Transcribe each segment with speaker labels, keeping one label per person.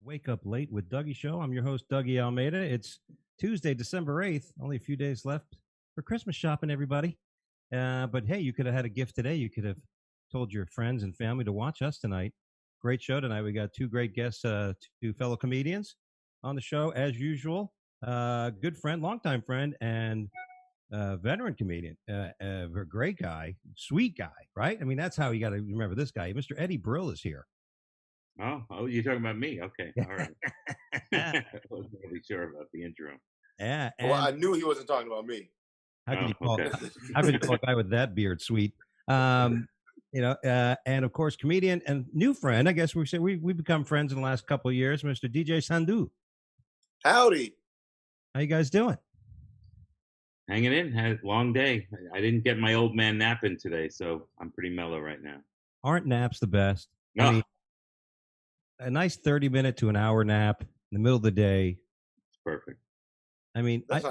Speaker 1: Wake Up Late with Dougie show. I'm your host, Dougie Almeida. It's Tuesday, December 8th. Only a few days left for Christmas shopping, everybody. But hey, you could have had a gift today. You could have told your friends and family to watch us tonight. Great show tonight. We got two great guests, two fellow comedians on the show, as usual. Good friend, longtime friend, and veteran comedian. A great guy, sweet guy, right? I mean, that's how you got to remember this guy. Mr. Eddie Brill is here.
Speaker 2: Oh, you're talking about me. Okay, all right. I wasn't really sure about the intro.
Speaker 1: Yeah.
Speaker 3: Well, I knew he wasn't talking about me.
Speaker 1: How can you call
Speaker 2: okay.
Speaker 1: how can you call a guy with that beard sweet? And of course, comedian and new friend. I guess we've become friends in the last couple of years, Mr. DJ Sandhu.
Speaker 3: Howdy.
Speaker 1: How you guys doing?
Speaker 2: Hanging in. Had a long day. I didn't get my old man nap in today, so I'm pretty mellow right now.
Speaker 1: Aren't naps the best?
Speaker 2: No.
Speaker 1: I mean, a nice 30-minute to an hour nap in the middle of the day.
Speaker 2: It's perfect.
Speaker 1: I mean,
Speaker 3: that's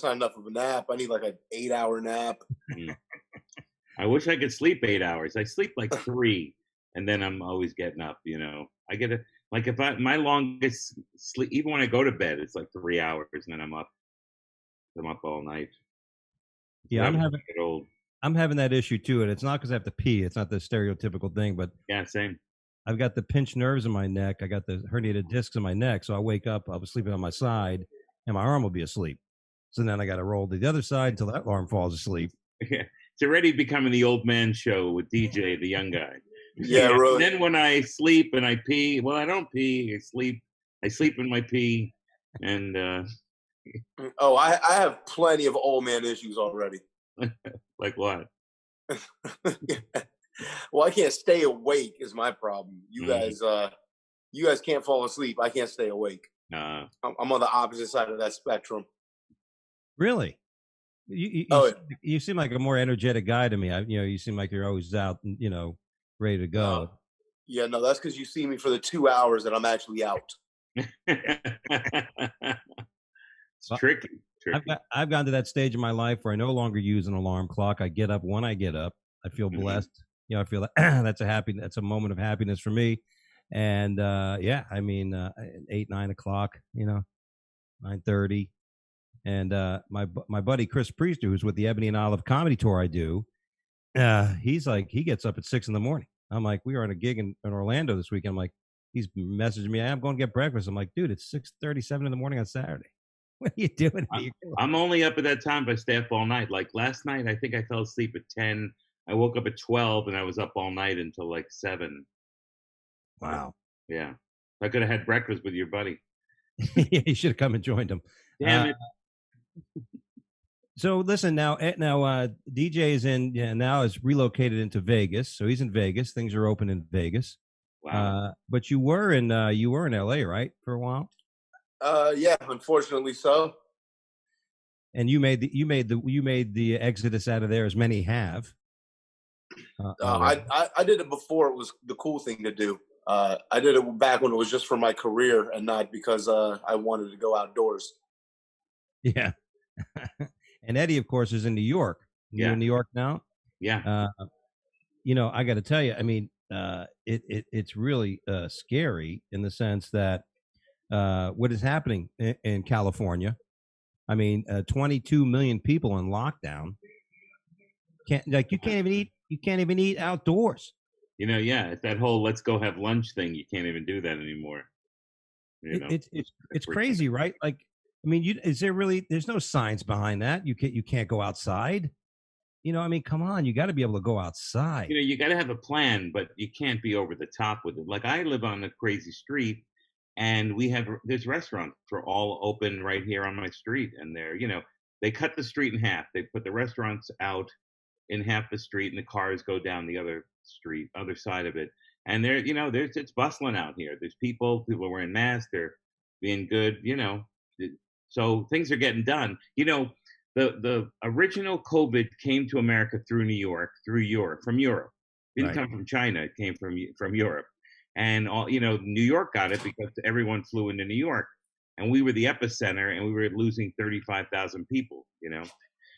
Speaker 3: not enough of a nap. I need like an 8-hour nap.
Speaker 2: I wish I could sleep 8 hours. I sleep like 3, and then I'm always getting up. I get my longest sleep, even when I go to bed, it's like 3 hours, and then I'm up. I'm up all night.
Speaker 1: Yeah, I'm having that issue too, and it's not because I have to pee. It's not the stereotypical thing, but
Speaker 2: yeah, same.
Speaker 1: I've got the pinched nerves in my neck. I got the herniated discs in my neck. So I wake up, I'll be sleeping on my side, and my arm will be asleep. So then I got to roll to the other side until that arm falls asleep.
Speaker 2: Yeah. It's already becoming the old man show with DJ, the young guy.
Speaker 3: Yeah, really.
Speaker 2: Then when I sleep and I pee, well, I don't pee. I sleep in my pee. And
Speaker 3: I have plenty of old man issues already.
Speaker 2: Like what?
Speaker 3: Well, I can't stay awake is my problem. You guys can't fall asleep. I can't stay awake. I'm on the opposite side of that spectrum.
Speaker 1: Really? You seem like a more energetic guy to me. You seem like you're always out, ready to go.
Speaker 3: Yeah, no, that's because you see me for the 2 hours that I'm actually out.
Speaker 2: It's tricky.
Speaker 1: I've gotten to that stage in my life where I no longer use an alarm clock. I get up when I get up. I feel blessed. I feel like that's a moment of happiness for me. And 8, 9 o'clock, 9:30. And my buddy Chris Priester, who's with the Ebony and Olive comedy tour I do, he gets up at 6 a.m. I'm like, we were on a gig in Orlando this weekend. I'm like, he's messaging me, I'm going to get breakfast. I'm like, dude, it's 6:37 in the morning on Saturday. What are you doing?
Speaker 2: I'm only up at that time, but I stay up all night. Like last night, I think I fell asleep at 10. I woke up at 12, and I was up all night until like 7.
Speaker 1: Wow.
Speaker 2: Yeah. I could have had breakfast with your buddy.
Speaker 1: Yeah, you should have come and joined him.
Speaker 2: Damn it.
Speaker 1: So listen, now DJ is now is relocated into Vegas. So he's in Vegas. Things are open in Vegas.
Speaker 2: Wow.
Speaker 1: But you were in LA, right, for a while?
Speaker 3: Yeah, unfortunately so.
Speaker 1: And you made the exodus out of there, as many have.
Speaker 3: I did it before it was the cool thing to do. I did it back when it was just for my career and not because I wanted to go outdoors.
Speaker 1: Yeah. And Eddie, of course, is in New York. You're in New York now?
Speaker 2: Yeah.
Speaker 1: I got to tell you, I mean, it's really scary in the sense that what is happening in California. I mean, 22 million people in lockdown. You can't even eat outdoors.
Speaker 2: It's that whole let's go have lunch thing. You can't even do that anymore.
Speaker 1: It's crazy, right? Like, I mean, there's no science behind that. You can't go outside. I mean, come on, you got to be able to go outside.
Speaker 2: You got to have a plan, but you can't be over the top with it. Like I live on a crazy street, and there's restaurants are all open right here on my street, and they cut the street in half. They put the restaurants out in half the street, and the cars go down the other side of it. And it's bustling out here. There's people are wearing masks. They're being good. So things are getting done. The original COVID came to America through Europe. It didn't come from China. It came from Europe. And New York got it because everyone flew into New York. And we were the epicenter, and we were losing 35,000 people,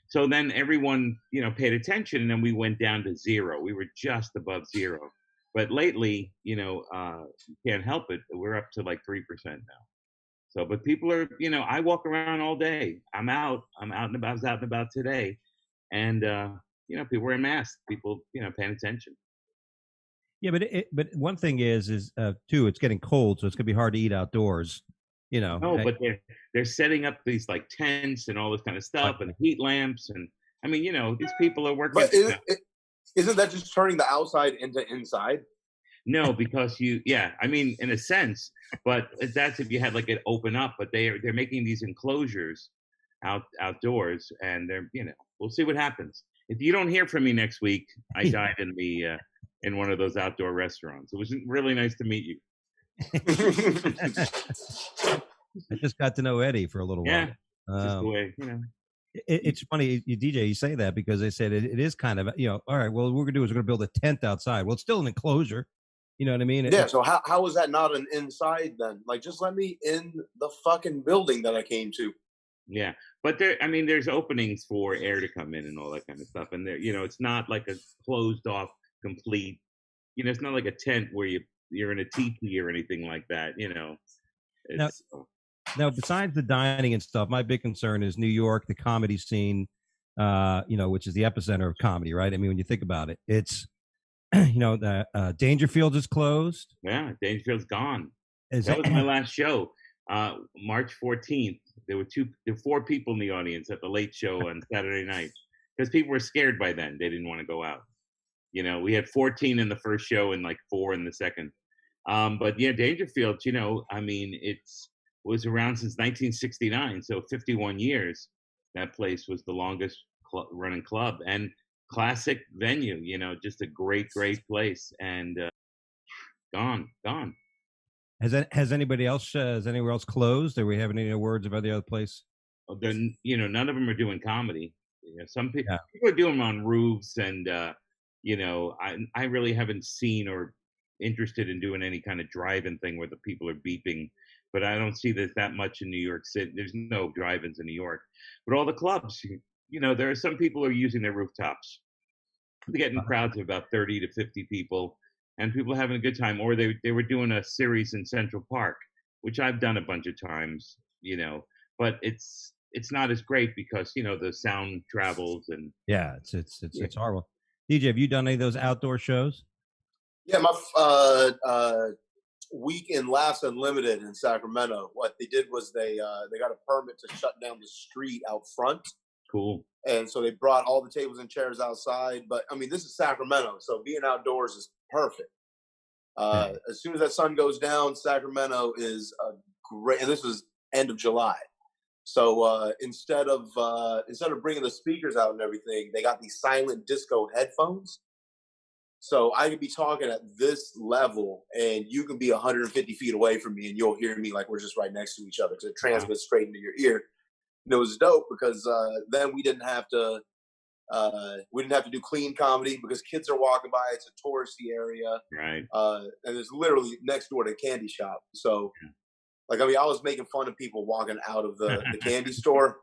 Speaker 2: So then everyone, paid attention, and then we went down to zero. We were just above zero. But lately, you can't help it. We're up to like 3% now. So, but people are, I walk around all day. I'm out and about. I was out and about today, and people wearing masks. People, paying attention.
Speaker 1: Yeah, but one thing is too, it's getting cold, so it's gonna be hard to eat outdoors. You know,
Speaker 2: No, but they're setting up these like tents and all this kind of stuff and heat lamps, and I mean, these people are working.
Speaker 3: But isn't that just turning the outside into inside?
Speaker 2: No, because I mean, in a sense, but that's if you had like it open up. But they're making these enclosures outdoors, and we'll see what happens. If you don't hear from me next week, I died in one of those outdoor restaurants. It was really nice to meet you.
Speaker 1: I just got to know Eddie for a little while.
Speaker 2: Just the way,
Speaker 1: It's funny, you DJ, you say that because they said it is kind of, all right, well, what we're going to do is we're going to build a tent outside. Well, it's still an enclosure. You know what I mean?
Speaker 3: Yeah, so how is that not an inside then? Like, just let me in the fucking building that I came to.
Speaker 2: Yeah, but there's openings for air to come in and all that kind of stuff. And it's not like a closed off, complete, it's not like a tent where you're in a teepee or anything like that, It's,
Speaker 1: now, besides the dining and stuff, my big concern is New York, the comedy scene, which is the epicenter of comedy, right? I mean, when you think about it, it's, the Dangerfield is closed.
Speaker 2: Yeah, Dangerfield's gone. That was my last show, March 14th. There were 4 people in the audience at the late show on Saturday night because people were scared by then. They didn't want to go out. We had 14 in the first show and like 4 in the second. But yeah, Dangerfield, I mean, was around since 1969, so 51 years. That place was the longest running club and classic venue. Just a great place, and gone. Has
Speaker 1: anybody else? Has anywhere else closed? Are we having any words about the other place?
Speaker 2: Then none of them are doing comedy. Some people are doing them on roofs, and I really haven't seen or interested in doing any kind of drive-in thing where the people are beeping. But I don't see that much in New York City. There's no drive-ins in New York. But all the clubs, there are some people who are using their rooftops. They're getting crowds of about 30 to 50 people, and people are having a good time. Or they were doing a series in Central Park, which I've done a bunch of times, but it's not as great because, the sound travels and.
Speaker 1: Yeah, it's horrible. DJ, have you done any of those outdoor shows?
Speaker 3: Yeah, my week in Laughs Unlimited in Sacramento, what they did was they got a permit to shut down the street out front.
Speaker 2: Cool.
Speaker 3: And so they brought all the tables and chairs outside. But I mean, this is Sacramento, so being outdoors is perfect. As soon as that sun goes down, Sacramento is great. And this was end of July. So instead of bringing the speakers out and everything, they got these silent disco headphones. So I could be talking at this level, and you can be 150 feet away from me, and you'll hear me like we're just right next to each other because it transmits straight into your ear. And it was dope because then we didn't have to do clean comedy because kids are walking by. It's a touristy area,
Speaker 2: right?
Speaker 3: And it's literally next door to a candy shop. So, I was making fun of people walking out of the candy store,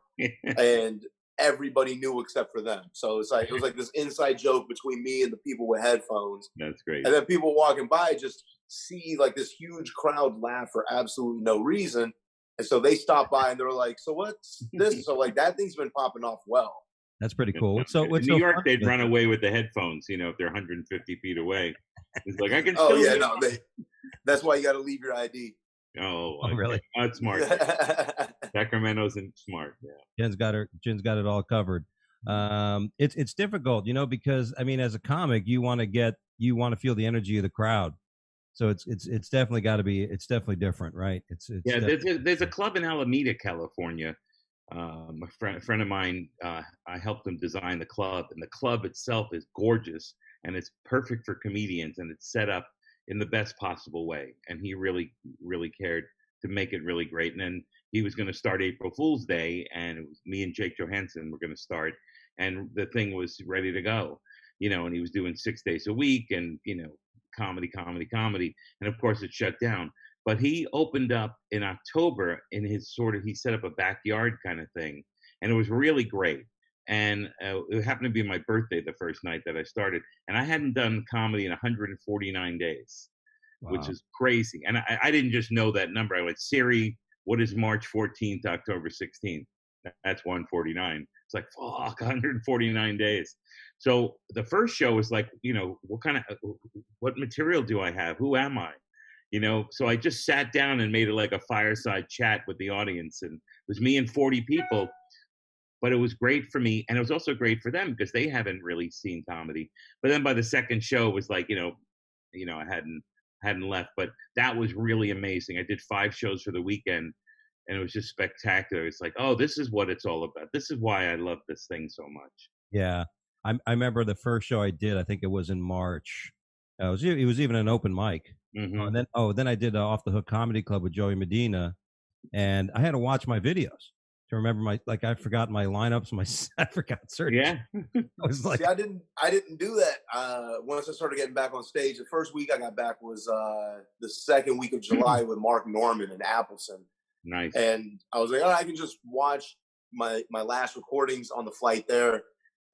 Speaker 3: and everybody knew except for them. So it was like this inside joke between me and the people with headphones.
Speaker 2: That's great.
Speaker 3: And then people walking by just see like this huge crowd laugh for absolutely no reason. And so they stop by and they're like, so what's this? So like that thing's been popping off well.
Speaker 1: That's pretty cool. So
Speaker 2: in New York, they'd run away with the headphones, if they're 150 feet away. It's like, I can still
Speaker 3: that's why you got to leave your ID.
Speaker 2: Oh,
Speaker 1: really?
Speaker 2: That's smart. Sacramento's smart. Yeah.
Speaker 1: Jen's got it all covered. It's difficult, because I mean, as a comic, you want to feel the energy of the crowd. So it's definitely got to be. It's definitely different, right?
Speaker 2: There's a club in Alameda, California. A friend of mine, I helped them design the club, and the club itself is gorgeous, and it's perfect for comedians, and it's set up in the best possible way. And he really, really cared to make it really great. And then he was going to start April Fool's Day, and it was me and Jake Johansson were going to start, and the thing was ready to go, and he was doing 6 days a week, and comedy, and of course it shut down. But he opened up in October in his he set up a backyard kind of thing, and it was really great. and it happened to be my birthday the first night that I started, and I hadn't done comedy in 149 days, which
Speaker 1: Wow.
Speaker 2: is crazy. And I didn't just know that number. I went, Siri, what is March 14th, October 16th? That's 149. It's like, fuck, 149 days. So the first show was like, what material do I have? Who am I? So I just sat down and made it like a fireside chat with the audience, and it was me and 40 people. But it was great for me, and it was also great for them because they haven't really seen comedy. But then by the second show, it was like, I hadn't left. But that was really amazing. I did 5 shows for the weekend, and it was just spectacular. It's like, oh, this is what it's all about. This is why I love this thing so much.
Speaker 1: Yeah. I remember the first show I did, I think it was in March. It was even an open mic.
Speaker 2: Mm-hmm.
Speaker 1: Then I did Off the Hook Comedy Club with Joey Medina, and I had to watch my videos to remember I forgot my lineups, I forgot certain.
Speaker 2: Yeah.
Speaker 1: I was like,
Speaker 3: see, I didn't do that. Once I started getting back on stage, the first week I got back was the second week of July with Mark Norman and Appleton.
Speaker 2: Nice.
Speaker 3: And I was like, I can just watch my last recordings on the flight there.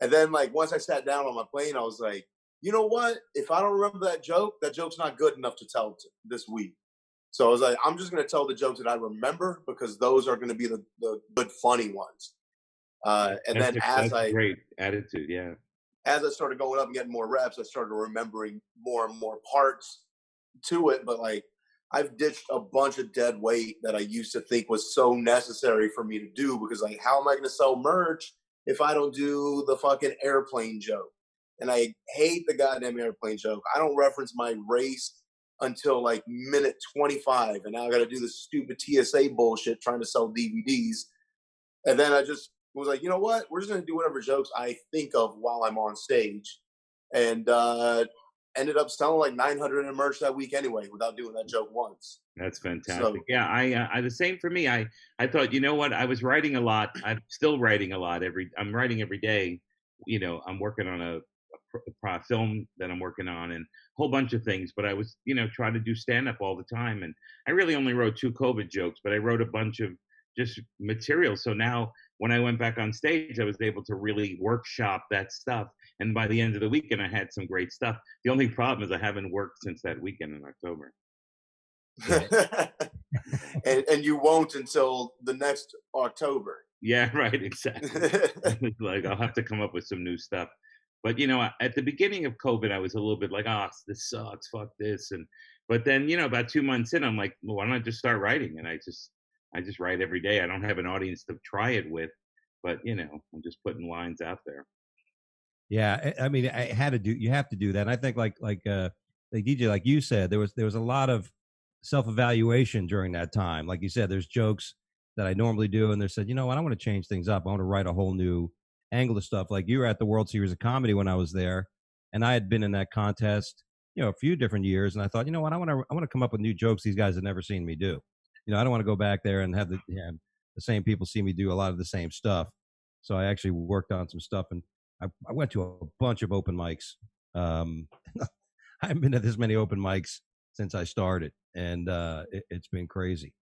Speaker 3: And then once I sat down on my plane, I was like, you know what? If I don't remember that joke's not good enough to tell this week. So I was like, I'm just going to tell the jokes that I remember because those are going to be the good, funny ones.
Speaker 2: That's a great attitude, yeah.
Speaker 3: As I started going up and getting more reps, I started remembering more and more parts to it. But I've ditched a bunch of dead weight that I used to think was so necessary for me to do because how am I going to sell merch if I don't do the fucking airplane joke? And I hate the goddamn airplane joke. I don't reference my race until minute 25, and now I got to do this stupid TSA bullshit trying to sell DVDs. And then I just was like, you know what? We're just going to do whatever jokes I think of while I'm on stage. And ended up selling 900 in merch that week anyway without doing that joke once.
Speaker 2: That's fantastic. So, yeah, I the same for me. I thought, you know what? I was writing a lot. I'm still writing a lot. I'm writing every day. I'm working on a film that I'm working on and a whole bunch of things, but I was, trying to do stand up all the time. And I really only wrote 2 COVID jokes, but I wrote a bunch of just material. So now when I went back on stage, I was able to really workshop that stuff. And by the end of the weekend, I had some great stuff. The only problem is I haven't worked since that weekend in October.
Speaker 3: and you won't until the next October.
Speaker 2: Yeah, right. Exactly. I'll have to come up with some new stuff. But at the beginning of COVID, I was a little bit like, this sucks, fuck this. But then, about 2 months in, I'm like, well, why don't I just start writing? And I just write every day. I don't have an audience to try it with, but I'm just putting lines out there.
Speaker 1: Yeah, I mean, you have to do that. And I think like DJ, like you said, there was a lot of self-evaluation during that time. Like you said, there's jokes that I normally do, and they said, you know what, I want to change things up. I want to write a whole new angle of stuff. Like you were at the World Series of Comedy when I was there, and I had been in that contest, a few different years, and I thought, you know what, I want to come up with new jokes these guys have never seen me do. I don't want to go back there and have the same people see me do a lot of the same stuff. So I actually worked on some stuff, and I went to a bunch of open mics. I haven't been to this many open mics since I started, and it's been crazy.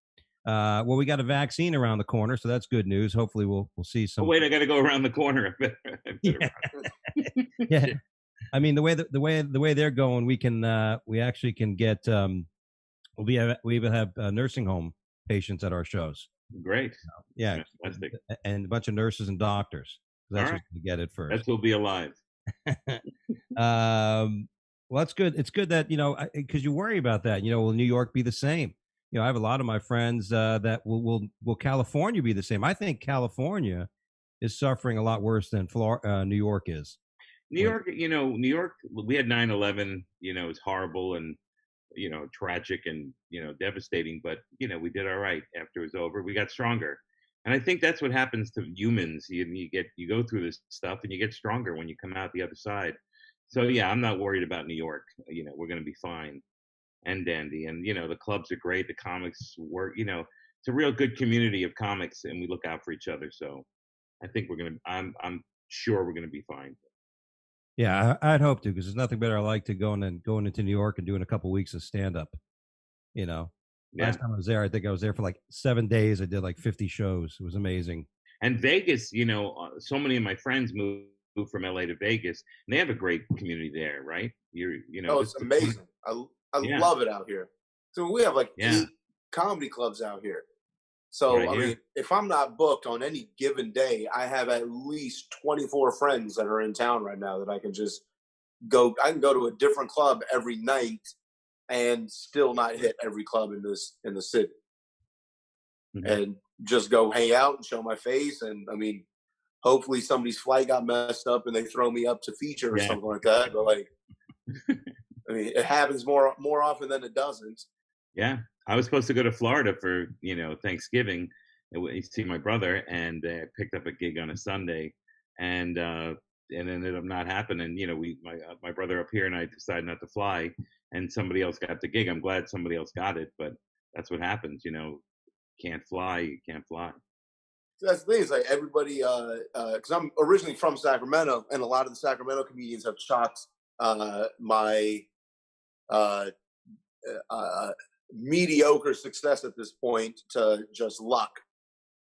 Speaker 1: Well, we got a vaccine around the corner, so that's good news. Hopefully, we'll see some.
Speaker 2: Oh, wait, I got to go around the corner.
Speaker 1: Yeah. I mean, the way they're going, we actually can get. We even have nursing home patients at our shows.
Speaker 2: Great.
Speaker 1: Yeah,
Speaker 2: fantastic.
Speaker 1: And a bunch of nurses and doctors. That's what you get it first.
Speaker 2: That's who'll be alive.
Speaker 1: Well, that's good. It's good that because you worry about that. Will New York be the same? I have a lot of my friends that will California be the same? I think California is suffering a lot worse than New York is.
Speaker 2: New York, we had 9/11. It was horrible and tragic and devastating. But we did all right after it was over. We got stronger, and I think that's what happens to humans. You go through this stuff and you get stronger when you come out the other side. So yeah, I'm not worried about New York. We're going to be fine and dandy. And the clubs are great. The comics work. It's a real good community of comics, and we look out for each other. So I think I'm sure we're gonna be fine.
Speaker 1: Yeah, I'd hope to, because there's nothing better I like to going into New York and doing a couple weeks of stand up. Last time I was there, I think I was there for like 7 days. I did like 50 shows. It was amazing.
Speaker 2: And Vegas, so many of my friends moved from LA to Vegas, and they have a great community there, right?
Speaker 3: Oh,
Speaker 2: this
Speaker 3: it's
Speaker 2: is
Speaker 3: amazing. I
Speaker 2: yeah,
Speaker 3: love it out here. So we have like
Speaker 2: yeah,
Speaker 3: 8 comedy clubs out here.
Speaker 2: that's what I
Speaker 3: So I
Speaker 2: hear.
Speaker 3: mean, if I'm not booked on any given day, I have at least 24 friends that are in town right now that I can just go. I can go to a different club every night and still not hit every club in the city,
Speaker 2: Hmm.
Speaker 3: and just go hang out and show my face. And I mean, hopefully somebody's flight got messed up and they throw me up to feature or
Speaker 2: Yeah,
Speaker 3: something like that. But like, I mean, it happens more often than it doesn't.
Speaker 2: yeah. I was supposed to go to Florida for Thanksgiving and see my brother, and picked up a gig on a Sunday, and it ended up not happening. My brother up here and I decided not to fly, and somebody else got the gig. I'm glad somebody else got it, but that's what happens. Can't fly, you can't fly.
Speaker 3: So that's the thing. Is like everybody, because I'm originally from Sacramento, and a lot of the Sacramento comedians have chalked my uh, mediocre success at this point to just luck.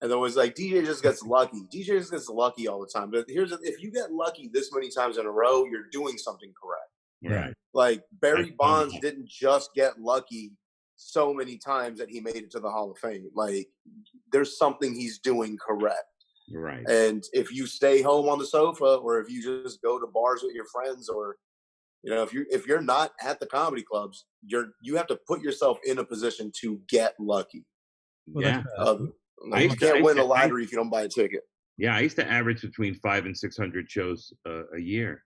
Speaker 3: And there was like DJ just gets lucky. DJ just gets lucky all the time. But if you get lucky this many times in a row, you're doing something correct.
Speaker 2: Right.
Speaker 3: Like
Speaker 2: I
Speaker 3: Barry
Speaker 2: saw
Speaker 3: Bonds
Speaker 2: that.
Speaker 3: didn't just get lucky so many times that he made it to the Hall of Fame. Like there's something he's doing correct.
Speaker 2: Right.
Speaker 3: And if you stay home on the sofa, or if you just go to bars with your friends, or if you're not at the comedy clubs, you have to put yourself in a position to get lucky.
Speaker 1: Well,
Speaker 2: Yeah. I
Speaker 3: Like you
Speaker 2: used to, I
Speaker 3: can't
Speaker 2: used
Speaker 3: win the
Speaker 2: to, I,
Speaker 3: lottery if you don't buy a ticket.
Speaker 2: yeah, I used to average between 500 and 600 shows a year.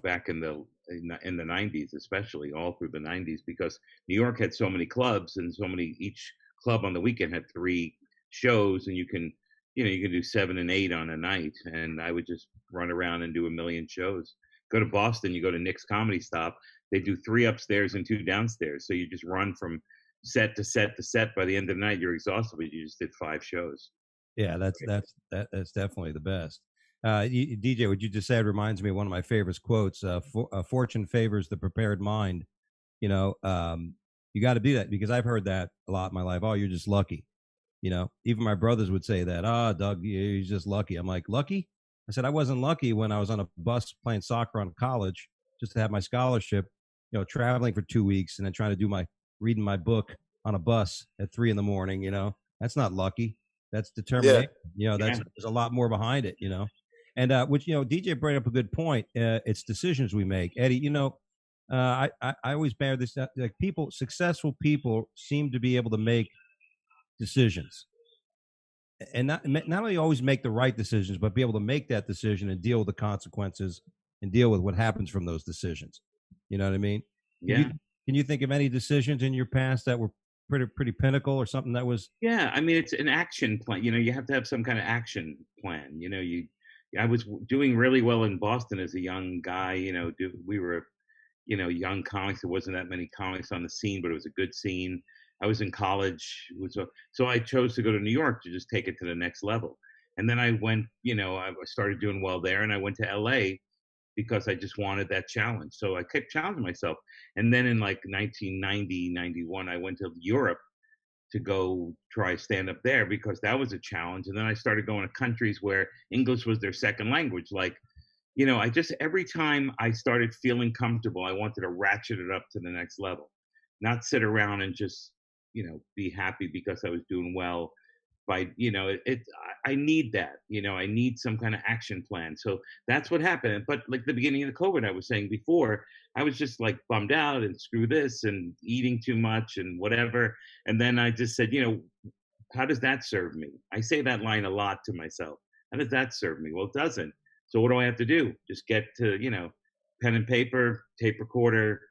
Speaker 2: Back in the '90s, especially all through the '90s, because New York had so many clubs, and so many, each club on the weekend had 3 shows, and you can do 7 and 8 on a night, and I would just run around and do a million shows. Go to Boston, you go to Nick's Comedy Stop, they do 3 upstairs and 2 downstairs, so you just run from set to set to set. By the end of the night, you're exhausted, but you just did 5 shows.
Speaker 1: yeah, that's definitely the best. DJ, what you just said reminds me of one of my favorite quotes. Fortune favors the prepared mind. You know, you got to do that, because I've heard that a lot in my life. Oh, you're just lucky. Even my brothers would say that. Ah, Doug, you're just lucky. I'm like, lucky? I said I wasn't lucky when I was on a bus playing soccer on college just to have my scholarship. Traveling for 2 weeks and then trying to do my reading my book on a bus at 3 in the morning. That's not lucky. That's
Speaker 3: Yeah,
Speaker 1: determination.
Speaker 2: Yeah.
Speaker 1: There's a lot more behind it. And which DJ brought up a good point. It's decisions we make, Eddie. I always bear this. Like successful people seem to be able to make decisions, and not only always make the right decisions, but be able to make that decision and deal with the consequences and deal with what happens from those decisions. You know what I mean? Can you
Speaker 2: Yeah.
Speaker 1: can you think of any decisions in your past that were pretty pinnacle, or something that was?
Speaker 2: Yeah, I mean, it's an action plan. You have to have some kind of action plan. I was doing really well in Boston as a young guy. We were, young comics. There wasn't that many comics on the scene, but it was a good scene. I was in college, so I chose to go to New York to just take it to the next level. And then I went, I started doing well there, and I went to LA because I just wanted that challenge. So I kept challenging myself. And then in like 1990, 91, I went to Europe to go try stand up there, because that was a challenge. And then I started going to countries where English was their second language. Like, I just, every time I started feeling comfortable, I wanted to ratchet it up to the next level, not sit around and just, be happy because I was doing well. I need that. I need some kind of action plan. So that's what happened. But like the beginning of the COVID, I was saying before, I was just like bummed out and screw this and eating too much and whatever. And then I just said, how does that serve me? I say that line a lot to myself. How does that serve me? Well, it doesn't. So what do I have to do? Just get to, pen and paper, tape recorder,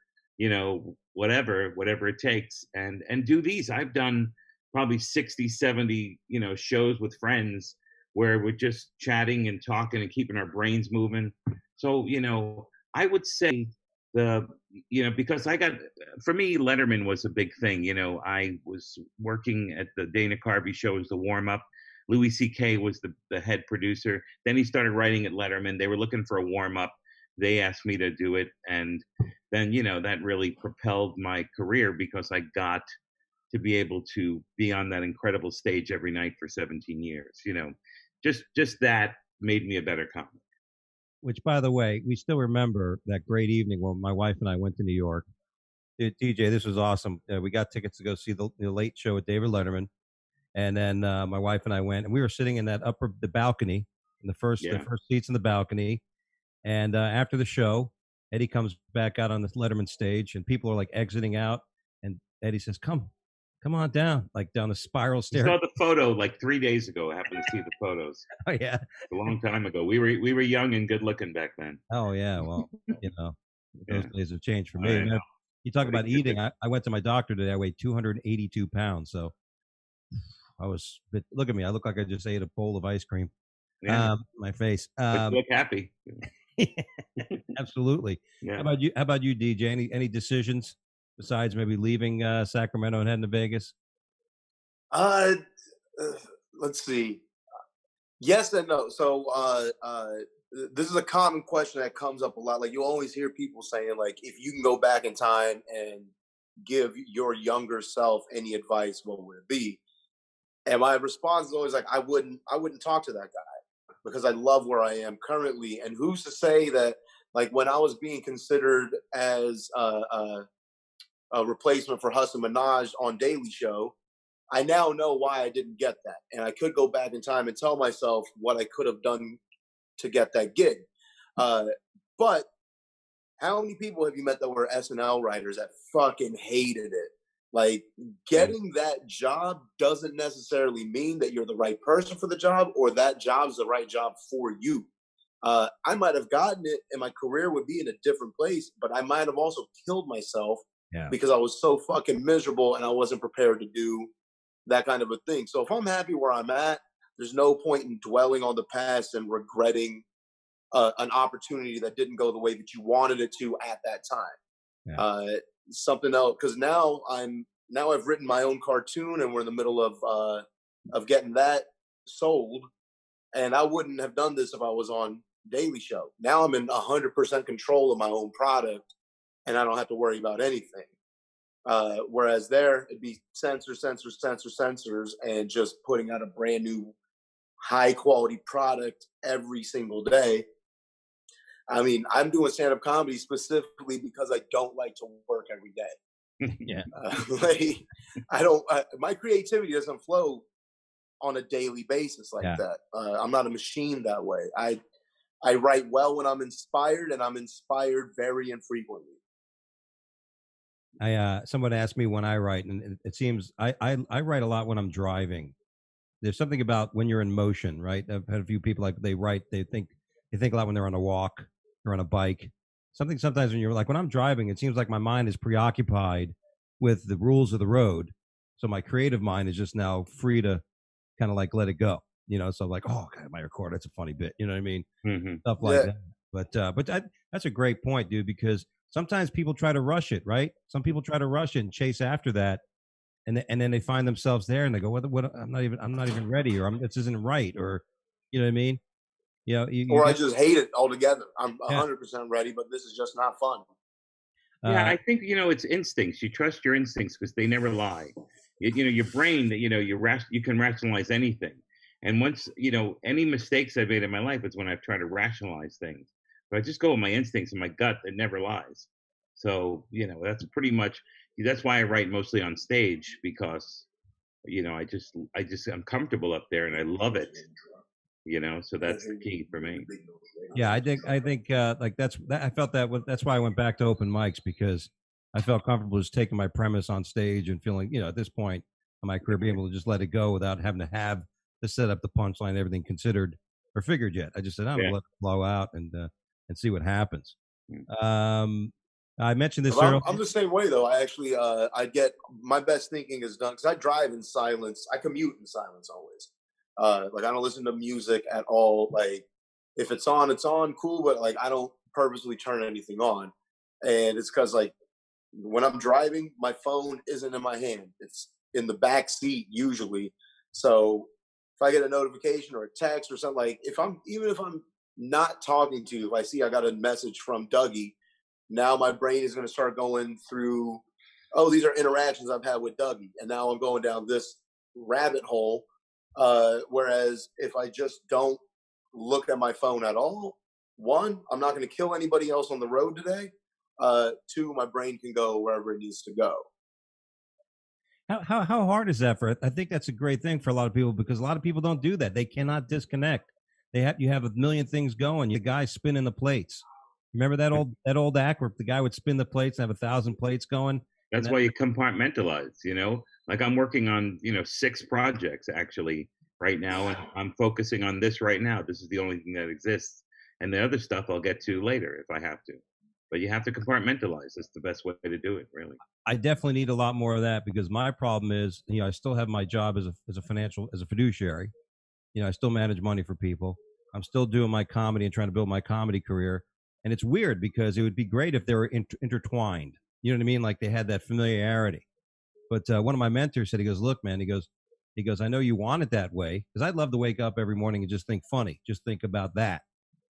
Speaker 2: whatever it takes, and do these. I've done probably 60, 70, shows with friends where we're just chatting and talking and keeping our brains moving. So, I would say because for me, Letterman was a big thing. I was working at the Dana Carvey show as the warm up. Louis C.K. was the head producer. Then he started writing at Letterman. They were looking for a warm up. They asked me to do it. And then, that really propelled my career, because I got to be able to be on that incredible stage every night for 17 years. You know, just that made me a better comic.
Speaker 1: Which, by the way, we still remember that great evening when my wife and I went to New York. DJ, this was awesome. We got tickets to go see the Late Show with David Letterman, and then my wife and I went, and we were sitting in that the balcony, in the first seats in the balcony. And after the show, Eddie comes back out on the Letterman stage, and people are like exiting out, and Eddie says, "Come on down," like down the spiral
Speaker 2: I
Speaker 1: stair.
Speaker 2: saw the photo like 3 days ago. I happened to see the photos.
Speaker 1: Oh yeah,
Speaker 2: a long time ago. We were young and good looking back then.
Speaker 1: Oh yeah, well, those days have changed for
Speaker 2: I
Speaker 1: me.
Speaker 2: know.
Speaker 1: You talk about eating. I went to my doctor today. I weighed 282 pounds, so I was. Look at me. I look like I just ate a bowl of ice cream.
Speaker 2: Yeah.
Speaker 1: My face.
Speaker 2: But you look happy.
Speaker 1: Absolutely.
Speaker 2: Yeah.
Speaker 1: How about you, DJ? Any decisions besides maybe leaving Sacramento and heading to Vegas?
Speaker 3: Let's see. Yes and no. So this is a common question that comes up a lot. Like you always hear people saying, like, if you can go back in time and give your younger self any advice, what would it be? And my response is always like, I wouldn't talk to that guy because I love where I am currently. And who's to say that, like, when I was being considered as a replacement for Hassan Minaj on Daily Show, I now know why I didn't get that. And I could go back in time and tell myself what I could have done to get that gig. But how many people have you met that were SNL writers that fucking hated it? Like, getting that job doesn't necessarily mean that you're the right person for the job or that job's the right job for you. I might have gotten it and my career would be in a different place, but I might have also killed myself because I was so fucking miserable and I wasn't prepared to do that kind of a thing. So if I'm happy where I'm at, there's no point in dwelling on the past and regretting an opportunity that didn't go the way that you wanted it to at that time. Something else, because now I've written my own cartoon and we're in the middle of getting that sold. And I wouldn't have done this if I was on Daily Show. Now I'm in 100% control of my own product and I don't have to worry about anything. Whereas there, it'd be censors, and just putting out a brand new high quality product every single day. I mean, I'm doing stand-up comedy specifically because I don't like to work every day. My creativity doesn't flow on a daily basis like that. I'm not a machine that way. I write well when I'm inspired, and I'm inspired very infrequently.
Speaker 1: Someone asked me when I write, and it seems I write a lot when I'm driving. There's something about when you're in motion, right? I've had a few people like they think a lot when they're on a walk or on a bike. Sometimes when you're like when I'm driving, it seems like my mind is preoccupied with the rules of the road, so my creative mind is just now free to kind of like let it go. So like, oh God, my record, that's a funny bit. You know what I mean?
Speaker 2: Mm-hmm.
Speaker 1: Stuff like that. But that's a great point, dude, because sometimes people try to rush it, right? Some people try to rush it and chase after that, and then they find themselves there, and they go, "What? I'm not even ready, or this isn't right, or you know what I mean?
Speaker 3: I just hate it altogether. I'm 100% ready, but this is just not fun.
Speaker 2: Yeah, I think it's instincts. You trust your instincts because they never lie. Your brain, you can rationalize anything, and once any mistakes I've made in my life, it's when I've tried to rationalize things. But I just go with my instincts and my gut that never lies. So that's pretty much that's why I write mostly on stage because I'm comfortable up there and I love it. So that's the key for me.
Speaker 1: Yeah, I think like I felt that's why I went back to open mics, because I felt comfortable just taking my premise on stage and feeling, at this point in my career, being able to just let it go without having to have to set up the punchline, everything considered or figured yet. I just said, I'm gonna let it flow out and see what happens. I mentioned this earlier.
Speaker 3: I'm the same way though. I actually I get my best thinking is done because I drive in silence. I commute in silence always. Like I don't listen to music at all. Like if it's on, cool. But like I don't purposely turn anything on, and it's because like when I'm driving, my phone isn't in my hand. It's in the back seat usually. So if I get a notification or a text or something, like even if I'm not talking to you, if I see I got a message from Dougie, now my brain is going to start going through oh, these are interactions I've had with Dougie, and now I'm going down this rabbit hole. Whereas if I just don't look at my phone at all, one, I'm not going to kill anybody else on the road today. Two, my brain can go wherever it needs to go.
Speaker 1: How hard is that for? I think that's a great thing for a lot of people because a lot of people don't do that. They cannot disconnect. You have a million things going. You guys spinning the plates. Remember that old act where the guy would spin the plates and have 1,000 plates going.
Speaker 2: That's why you compartmentalize. Like I'm working on 6 projects actually right now, and I'm focusing on this right now. This is the only thing that exists, and the other stuff I'll get to later if I have to. But you have to compartmentalize. That's the best way to do it, really.
Speaker 1: I definitely need a lot more of that because my problem is, I still have my job as a fiduciary. I still manage money for people. I'm still doing my comedy and trying to build my comedy career. And it's weird because it would be great if they were intertwined. You know what I mean? Like they had that familiarity. But one of my mentors said, he goes, look, man, he goes, I know you want it that way because I'd love to wake up every morning and just think funny, just think about that.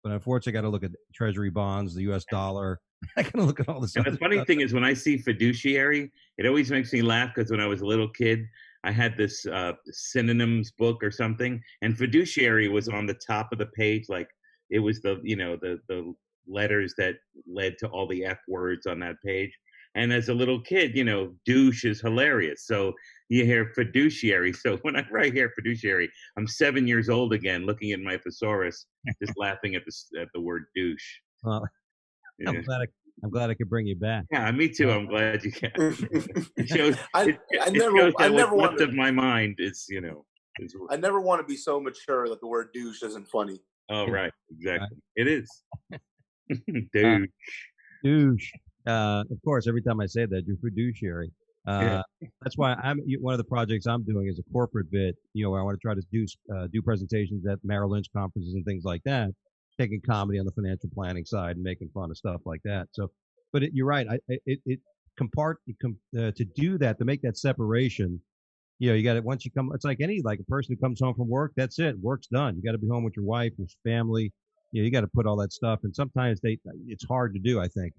Speaker 1: But unfortunately, I got to look at treasury bonds, the U.S. dollar. I got to look at all this.
Speaker 2: And the funny thing is when I see fiduciary, it always makes me laugh because when I was a little kid, I had this synonyms book or something, and fiduciary was on the top of the page, like it was the letters that led to all the F words on that page. And as a little kid, douche is hilarious. So you hear fiduciary. So whenever I hear fiduciary, I'm 7 years old again, looking at my thesaurus, just laughing at the word douche.
Speaker 1: Well, yeah. I'm glad I could bring you back.
Speaker 2: Yeah, me too. I'm glad you can. It shows.
Speaker 3: I never
Speaker 2: what's left of my mind is,
Speaker 3: I never want to be so mature that the word douche isn't funny.
Speaker 2: Oh, right. Exactly. It is.
Speaker 1: Douche. Of course, every time I say that, you're fiduciary. That's why one of the projects I'm doing is a corporate bit, where I want to try to do presentations at Merrill Lynch conferences and things like that, taking comedy on the financial planning side and making fun of stuff like that. So, but you're right. To do that, to make that separation, you got to, once you come, it's like a person who comes home from work, that's it. Work's done. You got to be home with your wife, your family. You got to put all that stuff. And sometimes it's hard to do, I think,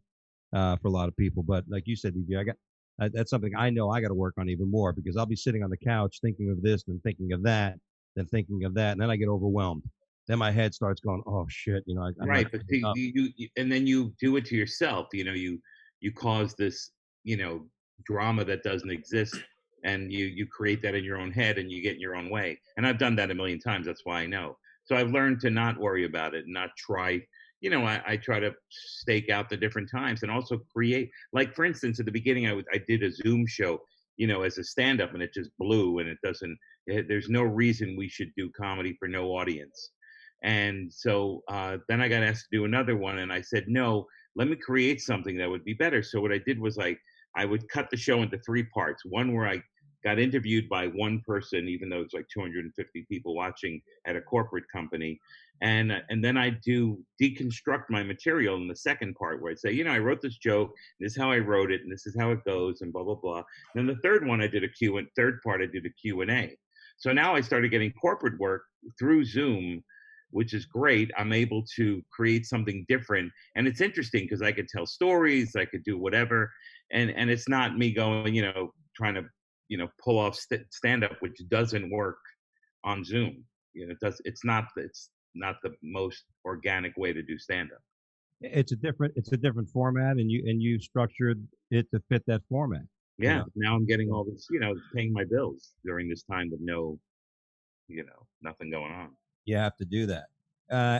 Speaker 1: for a lot of people. But like you said, DJ, that's something I know I got to work on even more because I'll be sitting on the couch thinking of this and thinking of that, then thinking of that. And then I get overwhelmed. Then my head starts going, oh shit,
Speaker 2: right. But you and then you do it to yourself. You cause this, drama that doesn't exist, and you create that in your own head, and you get in your own way. And I've done that a million times. That's why I know. So I've learned to not worry about it, and not try. I try to stake out the different times and also create. Like for instance, at the beginning, I did a Zoom show, as a stand-up, and it just blew. And there's no reason we should do comedy for no audience. And so then I got asked to do another one, and I said, no, let me create something that would be better. So what I did was I would cut the show into 3 parts. One where I got interviewed by one person, even though it's like 250 people watching at a corporate company. And then I do deconstruct my material in the second part where I say, I wrote this joke, this is how I wrote it, and this is how it goes, and blah, blah, blah. And then the third one, third part, I did a Q&A. So now I started getting corporate work through Zoom, which is great. I'm able to create something different. And it's interesting because I could tell stories, I could do whatever. And it's not me going, trying to, pull off stand-up, which doesn't work on Zoom. It's not the most organic way to do stand-up.
Speaker 1: It's a different format, and you structured it to fit that format.
Speaker 2: Yeah. Now I'm getting all this, paying my bills during this time with no, nothing going on.
Speaker 1: You have to do that.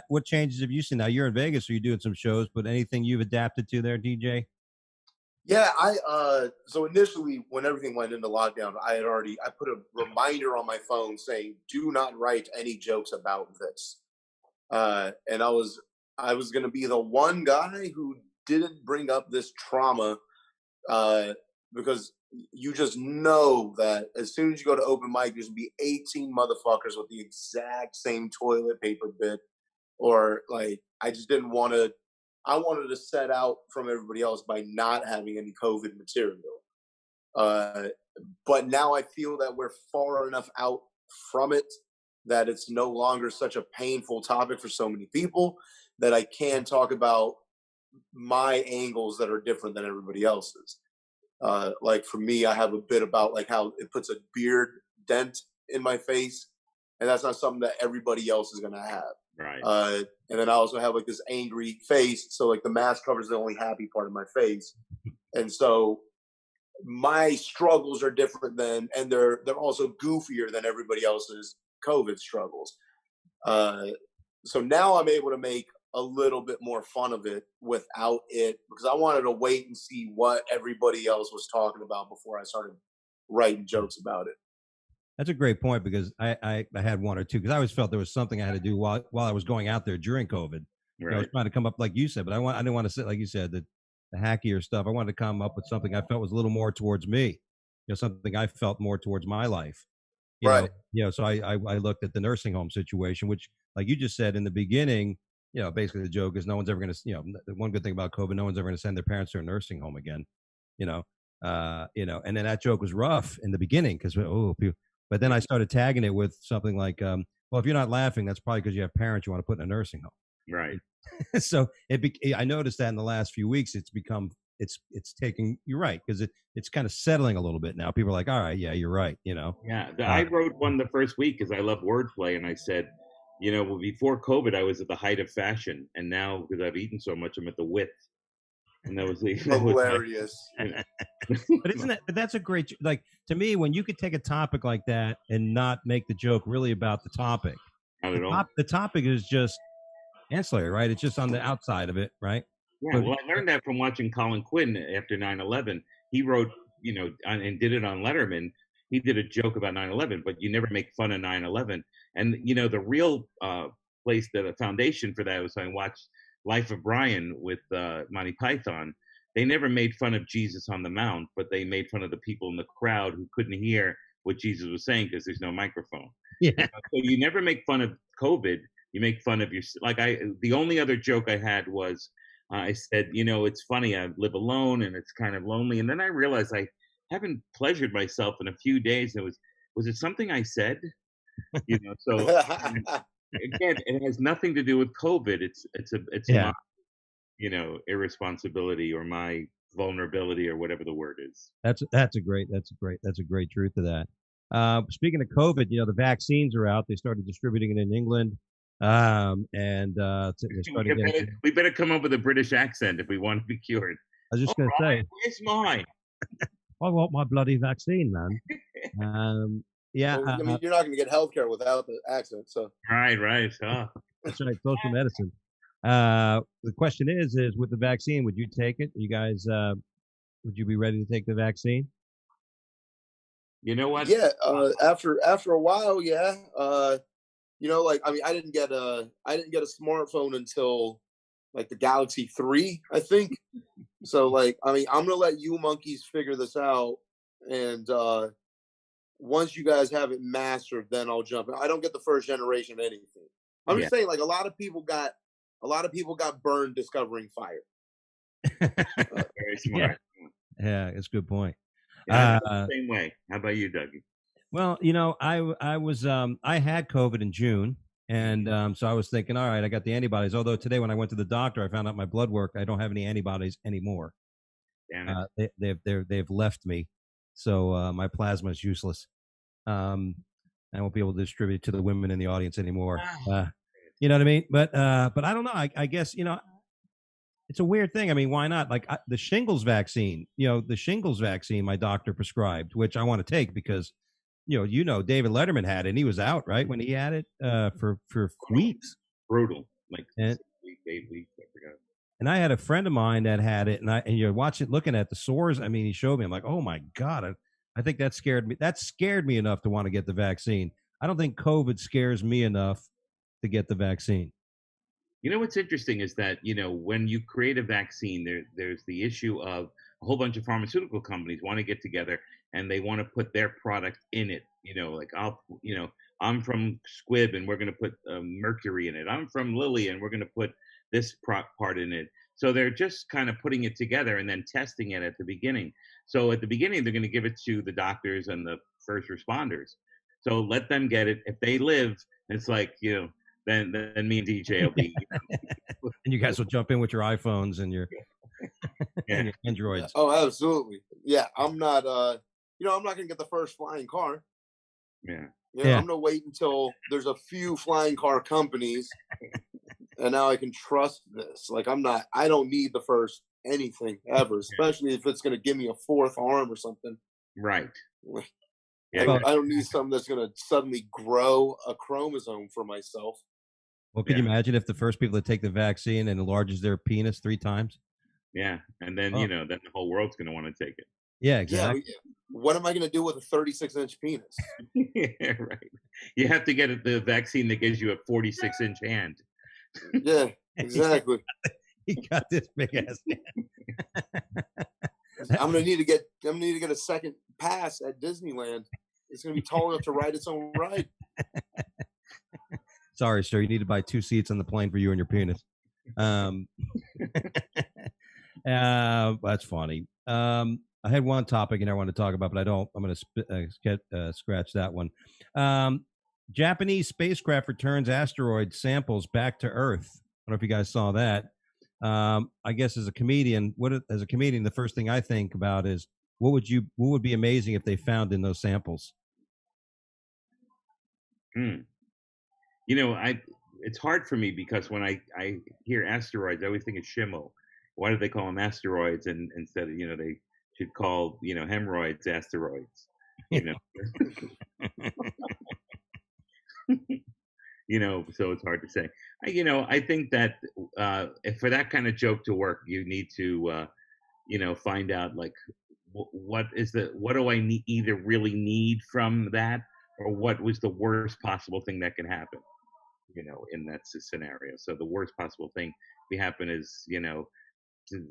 Speaker 1: What changes have you seen? Now you're in Vegas, so you're doing some shows, but anything you've adapted to there, DJ?
Speaker 3: Yeah, so initially when everything went into lockdown, I put a reminder on my phone saying, do not write any jokes about this. And I was going to be the one guy who didn't bring up this trauma, because you just know that as soon as you go to open mic, there's going to be 18 motherfuckers with the exact same toilet paper bit, or I just didn't want to. I wanted to set out from everybody else by not having any COVID material. But now I feel that we're far enough out from it that it's no longer such a painful topic for so many people that I can talk about my angles that are different than everybody else's. Like for me, I have a bit about like how it puts a beard dent in my face, and that's not something that everybody else is gonna have.
Speaker 2: Right.
Speaker 3: And then I also have like this angry face, so like the mask covers the only happy part of my face, and so my struggles are different than, and they're also goofier than everybody else's COVID struggles. Uh, so now I'm able to make a little bit more fun of it without it, because I wanted to wait and see what everybody else was talking about before I started writing jokes about it.
Speaker 1: That's a great point, because I had one or two, because I always felt there was something I had to do while I was going out there during COVID. I was trying to come up like you said, but I didn't want to say like you said that the hackier stuff. I wanted to come up with something I felt was a little more towards me, something I felt more towards my life.
Speaker 3: Right.
Speaker 1: So I looked at the nursing home situation, which, like you just said in the beginning, basically the joke is no one's ever going to, the one good thing about COVID, no one's ever going to send their parents to a nursing home again, and then that joke was rough in the beginning because, but then I started tagging it with something like, well, if you're not laughing, that's probably because you have parents you want to put in a nursing home.
Speaker 2: Right.
Speaker 1: So I noticed that in the last few weeks, it's taking, you're right, because it's kind of settling a little bit now. People are like, all right, yeah, you're right,
Speaker 2: Yeah, I wrote one the first week because I love wordplay, and I said, well, before COVID, I was at the height of fashion, and now because I've eaten so much, I'm at the width. And that was
Speaker 3: hilarious.
Speaker 1: But that's a great, like, to me, when you could take a topic like that and not make the joke really about the topic.
Speaker 2: Not at all.
Speaker 1: The topic is just ancillary, right? It's just on the outside of it, right?
Speaker 2: Yeah, well, I learned that from watching Colin Quinn after 9/11. He wrote, and did it on Letterman. He did a joke about 9/11, but you never make fun of 9/11. And, the real place, the foundation for that was I watched Life of Brian with Monty Python. They never made fun of Jesus on the Mount, but they made fun of the people in the crowd who couldn't hear what Jesus was saying because there's no microphone.
Speaker 1: Yeah.
Speaker 2: So you never make fun of COVID. You make fun of your, the only other joke I had was, I said, it's funny, I live alone and it's kind of lonely. And then I realized I haven't pleasured myself in a few days. And was it something I said? So again, it has nothing to do with COVID. It's my, irresponsibility or my vulnerability or whatever the word is.
Speaker 1: That's a great truth to that. Speaking of COVID, the vaccines are out. They started distributing it in England.
Speaker 2: We better come up with a British accent if we want to be cured.
Speaker 1: I was just going to say,
Speaker 2: where's mine?
Speaker 1: I want my bloody vaccine, man. Yeah.
Speaker 3: Well, I mean, you're not going to get healthcare without the accent, so.
Speaker 2: Right.
Speaker 1: That's right. Social medicine. The question is with the vaccine, would you take it? You guys, would you be ready to take the vaccine?
Speaker 2: You know what?
Speaker 3: Yeah. After a while, yeah. I didn't get a smartphone until like the Galaxy 3, I think. So I'm gonna let you monkeys figure this out, and once you guys have it mastered, then I'll jump in. I don't get the first generation of anything. I'm just saying, like a lot of people got burned discovering fire.
Speaker 2: Very smart.
Speaker 1: Yeah, it's a good point.
Speaker 2: Same way. How about you, Dougie?
Speaker 1: Well, I was I had COVID in June, and so I was thinking, all right, I got the antibodies. Although today, when I went to the doctor, I found out my blood work, I don't have any antibodies anymore.
Speaker 2: Damn
Speaker 1: it. They've left me, so my plasma is useless. I won't be able to distribute it to the women in the audience anymore. You know what I mean? But I don't know. I guess it's a weird thing. I mean, why not? Like the shingles vaccine. The shingles vaccine my doctor prescribed, which I want to take because. David Letterman had it, and he was out, right, when he had it for weeks.
Speaker 2: Brutal. Like
Speaker 1: 8
Speaker 2: weeks, I forgot.
Speaker 1: And I had a friend of mine that had it, and you watch it, looking at the sores. I mean, he showed me. I'm like, oh my God, I think that scared me. That scared me enough to want to get the vaccine. I don't think COVID scares me enough to get the vaccine.
Speaker 2: What's interesting is that, when you create a vaccine, there's the issue of a whole bunch of pharmaceutical companies want to get together and they want to put their product in it. I'm from Squibb and we're going to put mercury in it. I'm from Lilly and we're going to put this part in it. So they're just kind of putting it together and then testing it at the beginning. So at the beginning, they're going to give it to the doctors and the first responders. So let them get it. If they live, it's like, then me and DJ will be.
Speaker 1: And you guys will jump in with your iPhones and your, and your Androids.
Speaker 3: Oh, absolutely. yeah, I'm not. I'm not gonna get the first flying car.
Speaker 2: Yeah.
Speaker 1: Yeah.
Speaker 3: I'm gonna wait until there's a few flying car companies, and now I can trust this. Like I don't need the first anything ever, especially if it's gonna give me a fourth arm or something.
Speaker 2: Right.
Speaker 3: Like,
Speaker 2: Yeah.
Speaker 3: I don't need something that's gonna suddenly grow a chromosome for myself.
Speaker 1: Well, could
Speaker 2: Yeah.
Speaker 1: you imagine if the first people to take the vaccine and enlarges their penis 3 times?
Speaker 2: Yeah. And then,
Speaker 1: Oh.
Speaker 2: then the whole world's going to want to take it.
Speaker 1: Yeah,
Speaker 3: Yeah,
Speaker 1: exactly.
Speaker 3: what am I gonna do with a 36-inch penis?
Speaker 2: Yeah, right. You have to get the vaccine that gives you a 46-inch hand.
Speaker 3: Yeah, exactly.
Speaker 1: He got this big ass.
Speaker 3: I'm gonna need to get a second pass at Disneyland. It's gonna be tall enough to ride its own ride.
Speaker 1: Sorry, sir. You need to buy 2 seats on the plane for you and your penis. That's funny. I had one topic and I want to talk about, but I don't. I'm going to scratch that one. Japanese spacecraft returns asteroid samples back to Earth. I don't know if you guys saw that. I guess as a comedian, the first thing I think about is what would be amazing if they found in those samples?
Speaker 2: It's hard for me because when I hear asteroids, I always think of Schimmel. Why do they call them asteroids? And instead of, they should call, hemorrhoids asteroids, so it's hard to say. I think that if for that kind of joke to work, you need to, find out like what do I either really need from that, or what was the worst possible thing that can happen, in that scenario. So the worst possible thing to happen is,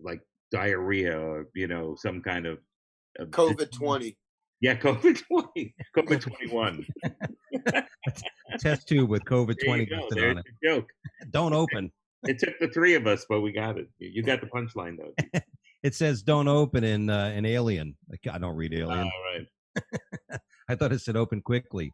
Speaker 2: like diarrhea or, some kind of
Speaker 3: COVID-20.
Speaker 2: Yeah, COVID-20, COVID-21.
Speaker 1: Test tube with COVID-20
Speaker 2: There's
Speaker 1: on it.
Speaker 2: the joke.
Speaker 1: Don't open.
Speaker 2: It took the 3 of us, but we got it. You got the punchline, though.
Speaker 1: It says "Don't open" in Alien. I don't read Alien.
Speaker 2: Right.
Speaker 1: I thought it said "Open quickly."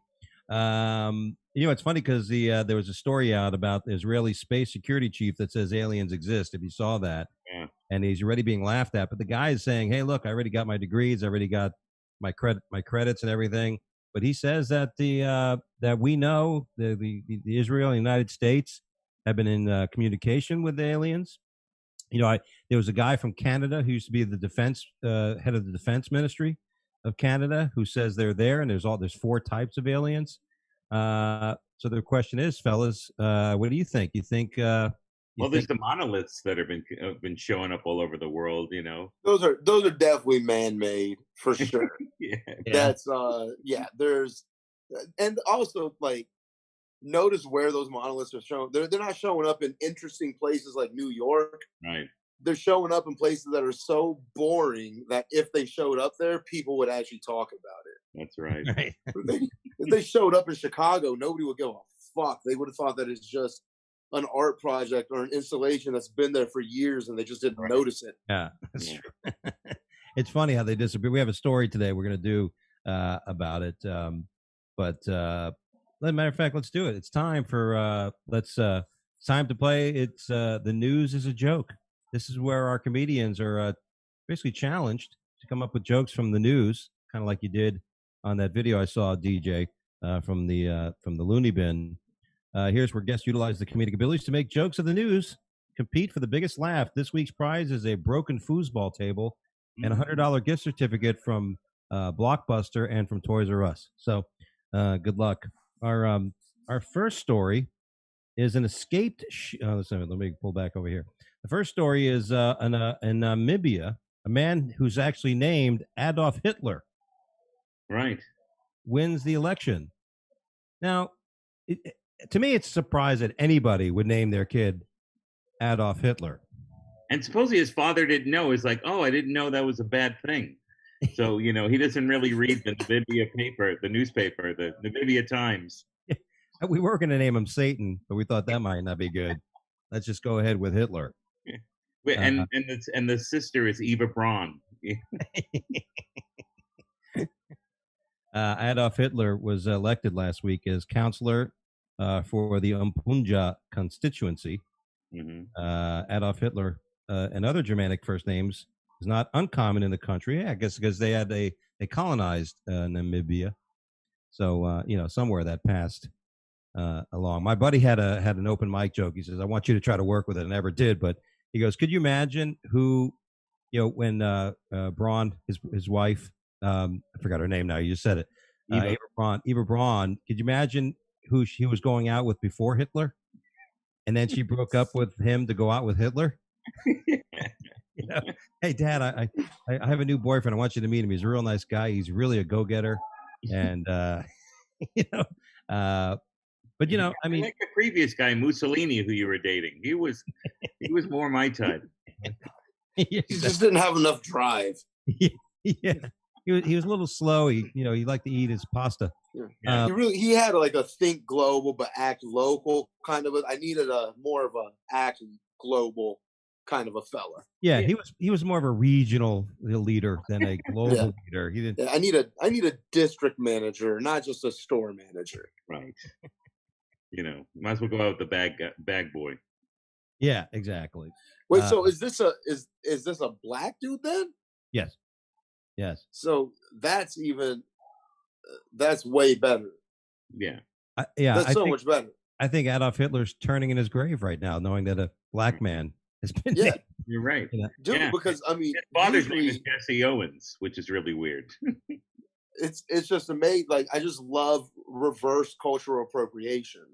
Speaker 1: It's funny because there was a story out about the Israeli space security chief that says aliens exist. If you saw that,
Speaker 2: Yeah.
Speaker 1: And he's already being laughed at. But the guy is saying, "Hey, look, I already got my degrees. I already got my credits and everything." But he says that that we know the Israel and the United States have been in communication with the aliens. There was a guy from Canada who used to be the defense head of the defense ministry of Canada who says they're there, and there's 4 types of aliens. So the question is, fellas, what do you think? You think?
Speaker 2: There's the monoliths that have been showing up all over the world.
Speaker 3: Those are definitely man-made for sure.
Speaker 2: Yeah.
Speaker 3: That's there's, and also like notice where those monoliths are shown. They're not showing up in interesting places like New York.
Speaker 2: Right.
Speaker 3: They're showing up in places that are so boring that if they showed up there, people would actually talk about it.
Speaker 2: That's right.
Speaker 1: Right.
Speaker 3: If they showed up in Chicago, nobody would give a fuck. They would have thought that it's just an art project or an installation that's been there for years and they just didn't notice it.
Speaker 1: Yeah, that's true. It's funny how they disappear. We have a story today we're going to do about it. But as a matter of fact, let's do it. It's time for time to play. It's the news is a joke. This is where our comedians are basically challenged to come up with jokes from the news, kind of like you did on that video I saw, DJ, from the Looney Bin. Here's where guests utilize the comedic abilities to make jokes of the news, compete for the biggest laugh. This week's prize is a broken foosball table and a $100 gift certificate from Blockbuster and from Toys R Us. So good luck. Our first story is an escaped. Let me pull back over here. The first story is in Namibia, a man who's actually named Adolf Hitler.
Speaker 2: Right.
Speaker 1: Wins the election. Now, to me, it's a surprise that anybody would name their kid Adolf Hitler.
Speaker 2: And supposedly his father didn't know. He's like, oh, I didn't know that was a bad thing. So, he doesn't really read the Namibia paper, the newspaper, the Namibia Times.
Speaker 1: We were going to name him Satan, but we thought that might not be good. Let's just go ahead with Hitler.
Speaker 2: And the sister is Eva Braun.
Speaker 1: Adolf Hitler was elected last week as counselor for the Umpunja constituency.
Speaker 2: Mm-hmm.
Speaker 1: Adolf Hitler and other Germanic first names is not uncommon in the country. Yeah, I guess because they colonized Namibia, so somewhere that passed along. My buddy had an open mic joke. He says, "I want you to try to work with it." I never did, but he goes, "Could you imagine who, when Braun, his wife, I forgot her name now. You just said it, Eva Braun. Could you imagine who she was going out with before Hitler, and then she broke up with him to go out with Hitler?" Hey, Dad, I have a new boyfriend. I want you to meet him. He's a real nice guy. He's really a go getter, and you know. But I mean,
Speaker 2: like the previous guy, Mussolini, who you were dating, he was more my type.
Speaker 3: He just didn't have enough drive.
Speaker 1: Yeah, he was a little slow. He liked to eat his pasta.
Speaker 3: Yeah. He had like a think global but act local kind of. I needed a more of a act global kind of a fella.
Speaker 1: Yeah, he was more of a regional leader than a global leader. He didn't.
Speaker 3: Yeah, I need a district manager, not just a store manager.
Speaker 2: Right. Might as well go out with the bag boy.
Speaker 1: Yeah, exactly.
Speaker 3: Wait, so is this a black dude then?
Speaker 1: Yes. Yes.
Speaker 3: So that's way better.
Speaker 2: Yeah.
Speaker 3: That's so much better.
Speaker 1: I think Adolf Hitler's turning in his grave right now, knowing that a black man has been.
Speaker 3: Yeah,
Speaker 2: you're right,
Speaker 3: dude. Because I mean,
Speaker 2: his father's name is Jesse Owens, which is really weird.
Speaker 3: It's just amazing. Like, I just love reverse cultural appropriation.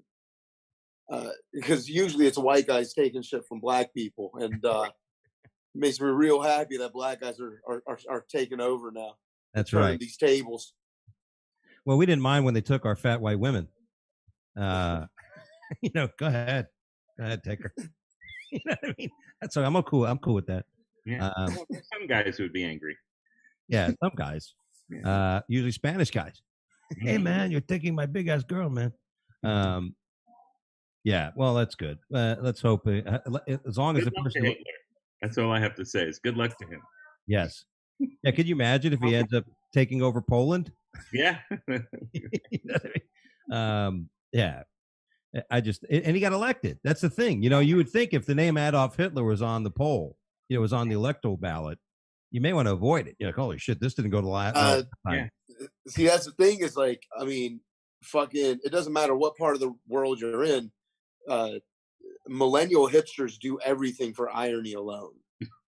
Speaker 3: Because usually it's white guys taking shit from black people, and it makes me real happy that black guys are taking over now.
Speaker 1: That's right.
Speaker 3: These tables.
Speaker 1: Well, we didn't mind when they took our fat white women. Go ahead, take her. You know what I mean? That's I'm cool. I'm cool with that.
Speaker 2: Yeah. Some guys would be angry.
Speaker 1: Yeah, some guys. Usually Spanish guys. Hey man, you're taking my big ass girl, man. Yeah, well, that's good. Let's hope as long as the person.
Speaker 2: That's all I have to say. Is good luck to him.
Speaker 1: Yes. Yeah. Could you imagine if he ends up taking over Poland?
Speaker 2: Yeah.
Speaker 1: You know what I mean? Yeah. And he got elected. That's the thing. You would think if the name Adolf Hitler was on the poll, was on the electoral ballot, you may want to avoid it. You're like, holy shit, this didn't go to last time.
Speaker 3: Yeah. See, that's the thing. Is like, I mean, fucking, it doesn't matter what part of the world you're in. Millennial hipsters do everything for irony alone.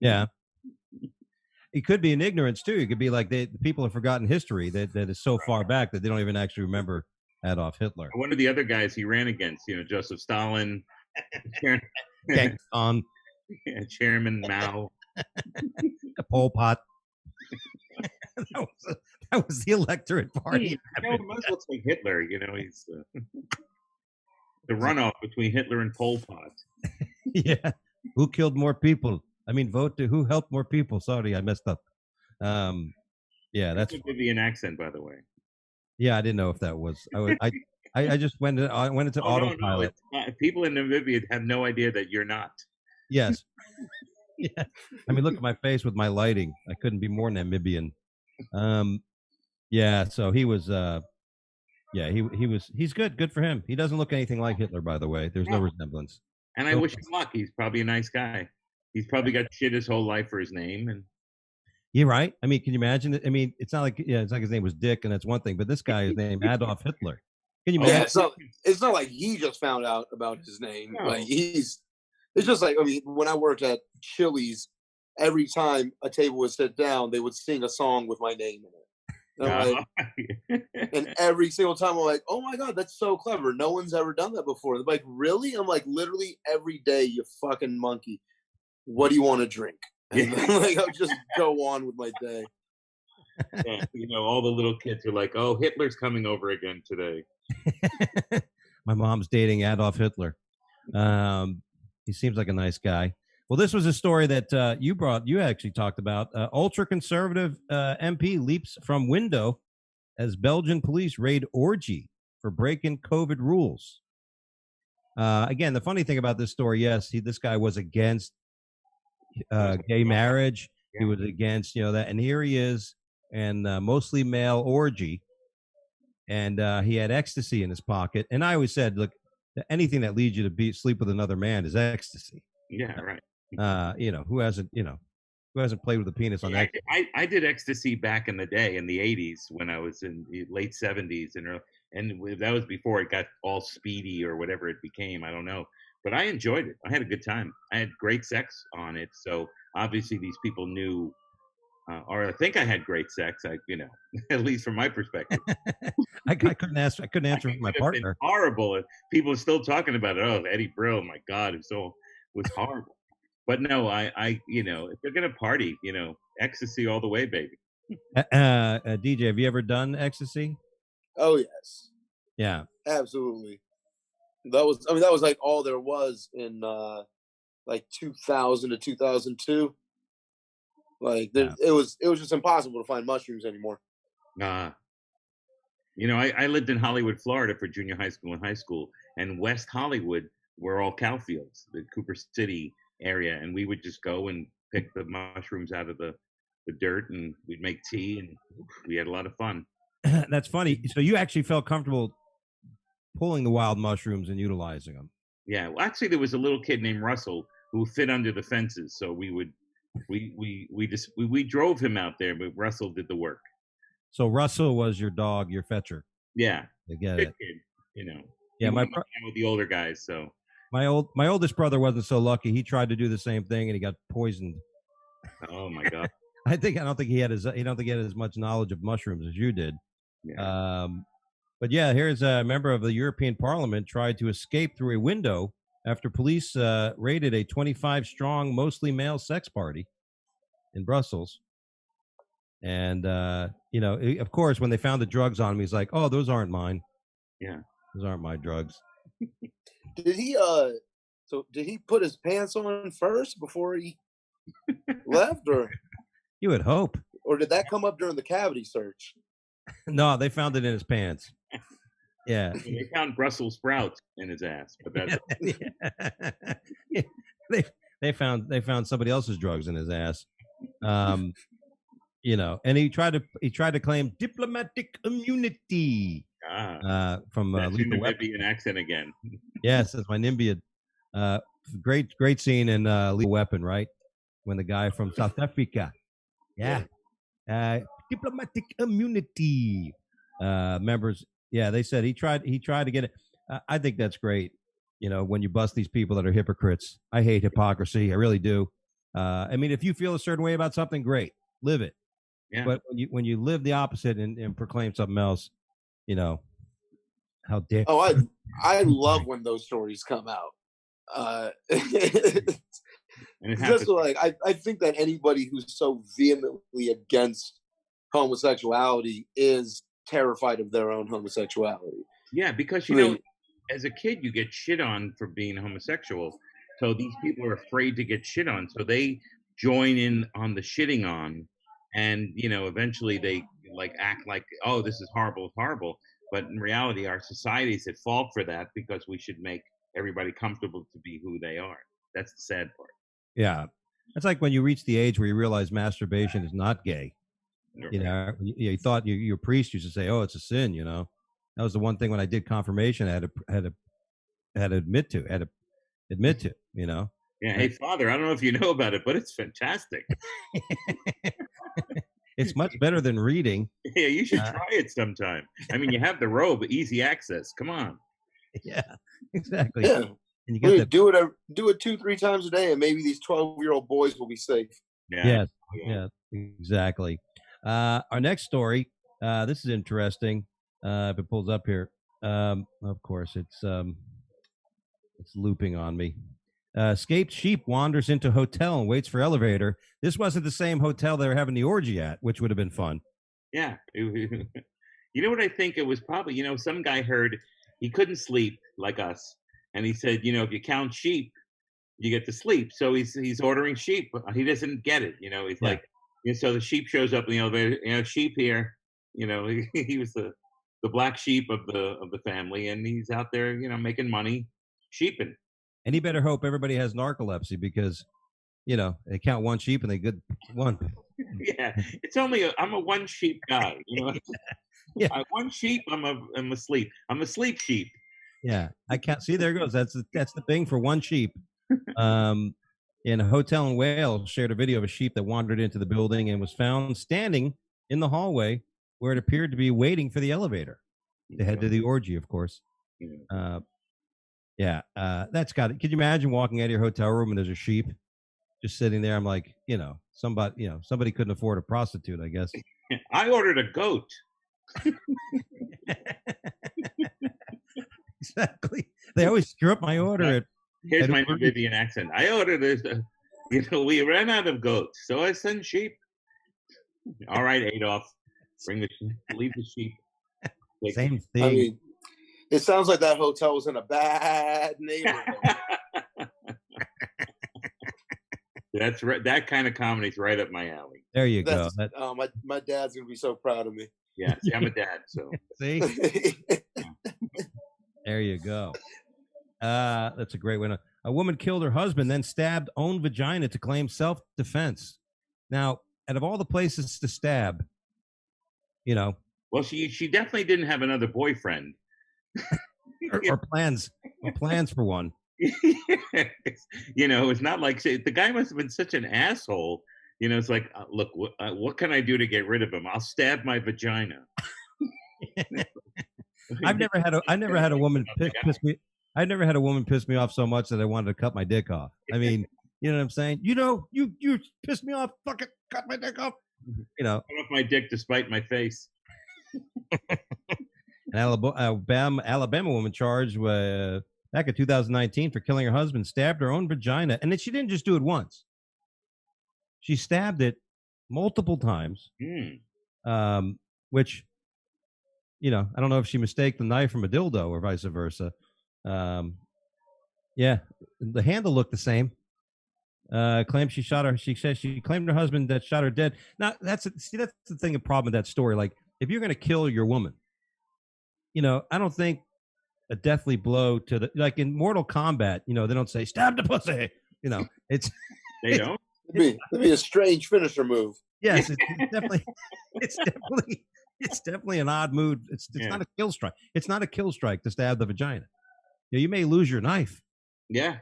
Speaker 1: Yeah. It could be an ignorance too. It could be like the people have forgotten history that is so far back that they don't even actually remember Adolf Hitler.
Speaker 2: One of the other guys he ran against, Joseph Stalin, Chairman Mao,
Speaker 1: Pol Pot. That was the electorate party.
Speaker 2: Most looks like Hitler. He's the runoff between Hitler and Pol Pot.
Speaker 1: Yeah. Who killed more people? I mean, vote to who helped more people. Sorry, I messed up. Yeah, that's a
Speaker 2: Vivian accent, by the way.
Speaker 1: Yeah, I didn't know if that was. I just went into autopilot.
Speaker 2: No, people in Namibia have no idea that you're not.
Speaker 1: Yes. Yeah. I mean, look at my face with my lighting. I couldn't be more Namibian. Yeah. So he was. Yeah, he was. He's good. Good for him. He doesn't look anything like Hitler, by the way. There's no resemblance.
Speaker 2: And I wish him luck. He's probably a nice guy. He's probably got shit his whole life for his name. And
Speaker 1: you're right. I mean, can you imagine? I mean, it's not like his name was Dick, and that's one thing. But this guy is named Adolf Hitler. Can you imagine?
Speaker 3: Yeah, it's not like he just found out about his name. No. Like it's just like, I mean, when I worked at Chili's, every time a table would sit down, they would sing a song with my name in it. And every single time I'm like, oh my God, that's so clever. No one's ever done that before. They're like, really? I'm like, literally every day, you fucking monkey. What do you want to drink? And like, I'll just go on with my day.
Speaker 2: Yeah, all the little kids are like, oh, Hitler's coming over again today.
Speaker 1: My mom's dating Adolf Hitler. He seems like a nice guy. Well, this was a story that you actually talked about. Ultra-conservative MP leaps from window as Belgian police raid orgy for breaking COVID rules. Again, the funny thing about this story, yes, this guy was against gay marriage. Yeah. He was against, that. And here he is, and mostly male orgy. And he had ecstasy in his pocket. And I always said, look, anything that leads you to sleep with another man is ecstasy.
Speaker 2: Yeah, right.
Speaker 1: Who hasn't, Who hasn't played with a penis on
Speaker 2: Yeah,
Speaker 1: that?
Speaker 2: I did ecstasy back in the day in the '80s when I was in the late '70s and that was before it got all speedy or whatever it became. I don't know, but I enjoyed it. I had a good time. I had great sex on it. So obviously these people knew, or I think I had great sex. At least from my perspective.
Speaker 1: I couldn't answer. I couldn't answer for my
Speaker 2: It could have been
Speaker 1: partner.
Speaker 2: horrible. And people are still talking about it. Oh, Eddie Brill, my God, it was horrible. But no, if they're gonna party, ecstasy all the way, baby.
Speaker 1: DJ, have you ever done ecstasy?
Speaker 3: Oh yes,
Speaker 1: Yeah.
Speaker 3: absolutely. That was like all there was in like 2000 to 2002. Like
Speaker 1: Yeah.
Speaker 3: it was just impossible to find mushrooms anymore.
Speaker 2: Uh, I lived in Hollywood, Florida for junior high school and high school, and West Hollywood were all cow fields, the Cooper City area, and we would just go and pick the mushrooms out of the dirt, and we'd make tea, and we had a lot of fun.
Speaker 1: That's funny. So you actually felt comfortable pulling the wild mushrooms and utilizing them.
Speaker 2: Yeah, well, actually, there was a little kid named Russell who fit under the fences, so we drove him out there, but Russell did the work.
Speaker 1: So Russell was your dog, your fetcher.
Speaker 2: Yeah,
Speaker 1: I get
Speaker 2: good
Speaker 1: it.
Speaker 2: kid,
Speaker 1: Yeah,
Speaker 2: with the older guys. So
Speaker 1: my oldest brother wasn't so lucky. He tried to do the same thing and he got poisoned.
Speaker 2: oh my God,
Speaker 1: I don't think he had as much knowledge of mushrooms as you did.
Speaker 2: yeah.
Speaker 1: But yeah, here's a member of the European Parliament tried to escape through a window after police raided a 25-strong, mostly male sex party in Brussels. And of course, when they found the drugs on him, he's like, "Oh, those aren't mine.
Speaker 2: Yeah,
Speaker 1: those aren't my drugs."
Speaker 3: Did he did he put his pants on first before he left,
Speaker 1: You would hope.
Speaker 3: or did that come up during the cavity search?
Speaker 1: No, they found it in his pants. Yeah.
Speaker 2: they found Brussels sprouts in his ass, but that's
Speaker 1: Yeah. they found somebody else's drugs in his ass. And he tried to claim diplomatic immunity from
Speaker 2: that's
Speaker 1: Lethal
Speaker 2: the
Speaker 1: Weapon.
Speaker 2: Vivian accent again.
Speaker 1: Yes, that's my Nimbian. Great scene in Lethal Weapon, right? When the guy from South Africa, diplomatic immunity members. Yeah, they said he tried to get it. I think that's great. When you bust these people that are hypocrites. I hate hypocrisy. I really do. I mean, if you feel a certain way about something, great, live it.
Speaker 2: Yeah.
Speaker 1: But when you live the opposite and proclaim something else, how dare?
Speaker 3: Oh, I love when those stories come out. Just like I think that anybody who's so vehemently against homosexuality is terrified of their own homosexuality.
Speaker 2: Yeah, because as a kid you get shit on for being homosexual, so these people are afraid to get shit on, so they join in on the shitting on, and eventually they act like, oh, this is horrible, but in reality our societies at fault for that because we should make everybody comfortable to be who they are. That's the sad part.
Speaker 1: Yeah, it's like when you reach the age where you realize masturbation is not gay. You thought your priest used to say, "Oh, it's a sin." That was the one thing when I did confirmation, I had to admit to. Yeah,
Speaker 2: hey, Father, I don't know if you know about it, but it's fantastic.
Speaker 1: It's much better than reading.
Speaker 2: Yeah, you should try it sometime. I mean, you have the robe, easy access. Come on.
Speaker 1: Yeah, exactly.
Speaker 3: Yeah.
Speaker 1: And you get
Speaker 3: do it 2-3 times a day, and maybe these 12-year-old boys will be safe.
Speaker 1: Yeah, exactly. Our next story. This is interesting. If it pulls up here, of course it's looping on me. Escaped sheep wanders into hotel and waits for elevator. This wasn't the same hotel they were having the orgy at, which would have been fun.
Speaker 2: Yeah. You know what I think? It was probably, some guy heard he couldn't sleep like us. And he said, if you count sheep, you get to sleep. So he's ordering sheep. He doesn't get it. He's like, so the sheep shows up in the elevator, sheep here. He was the black sheep of the family, and he's out there, making money, sheeping.
Speaker 1: And he better hope everybody has narcolepsy because, they count one sheep and they good one.
Speaker 2: Yeah, it's only I'm a one sheep guy.
Speaker 1: Yeah.
Speaker 2: One sheep. I'm asleep. I'm a sleep sheep.
Speaker 1: Yeah, I can't see. There it goes. That's the thing for one sheep. in a hotel in Wales shared a video of a sheep that wandered into the building and was found standing in the hallway where it appeared to be waiting for the elevator to head to the orgy, of course. Uh, yeah, that's got it. Could you imagine walking out of your hotel room and there's a sheep just sitting there? I'm like, somebody couldn't afford a prostitute, I guess.
Speaker 2: I ordered a goat.
Speaker 1: Exactly. They always screw up my order.
Speaker 2: Here's my Namibian accent. I ordered this. We ran out of goats, so I sent sheep. All right, Adolf, leave the sheep.
Speaker 1: Same thing.
Speaker 3: I mean, it sounds like that hotel was in a bad neighborhood.
Speaker 2: That's right. That kind of comedy's right up my alley.
Speaker 1: There you go.
Speaker 3: My dad's gonna be so proud of me.
Speaker 2: Yeah, see, I'm a dad, so
Speaker 1: see. There you go. That's a great one. A woman killed her husband, then stabbed own vagina to claim self-defense. Now, out of all the places to stab,
Speaker 2: well, she definitely didn't have another boyfriend,
Speaker 1: or plans for one.
Speaker 2: It's not like the guy must have been such an asshole. It's like, look, what can I do to get rid of him? I'll stab my vagina.
Speaker 1: I've never had a woman piss me. I never had a woman piss me off so much that I wanted to cut my dick off. I mean, you know what I'm saying? You pissed me off. Fucking cut my dick off.
Speaker 2: Cut off my dick to spite my face.
Speaker 1: An Alabama woman charged back in 2019 for killing her husband, stabbed her own vagina, and then she didn't just do it once. She stabbed it multiple times, which, I don't know if she mistook the knife from a dildo or vice versa. Yeah, the handle looked the same. Claims she shot her. She says she claimed her husband that shot her dead. Now that's the thing. A problem with that story. Like, if you're going to kill your woman, I don't think a deathly blow to the, like in Mortal Kombat, they don't say stab the pussy. It's
Speaker 2: they don't.
Speaker 3: It'd be a strange finisher move.
Speaker 1: Yes, it's definitely an odd mood. It's not a kill strike. It's not a kill strike to stab the vagina. You may lose your knife.
Speaker 2: Yeah.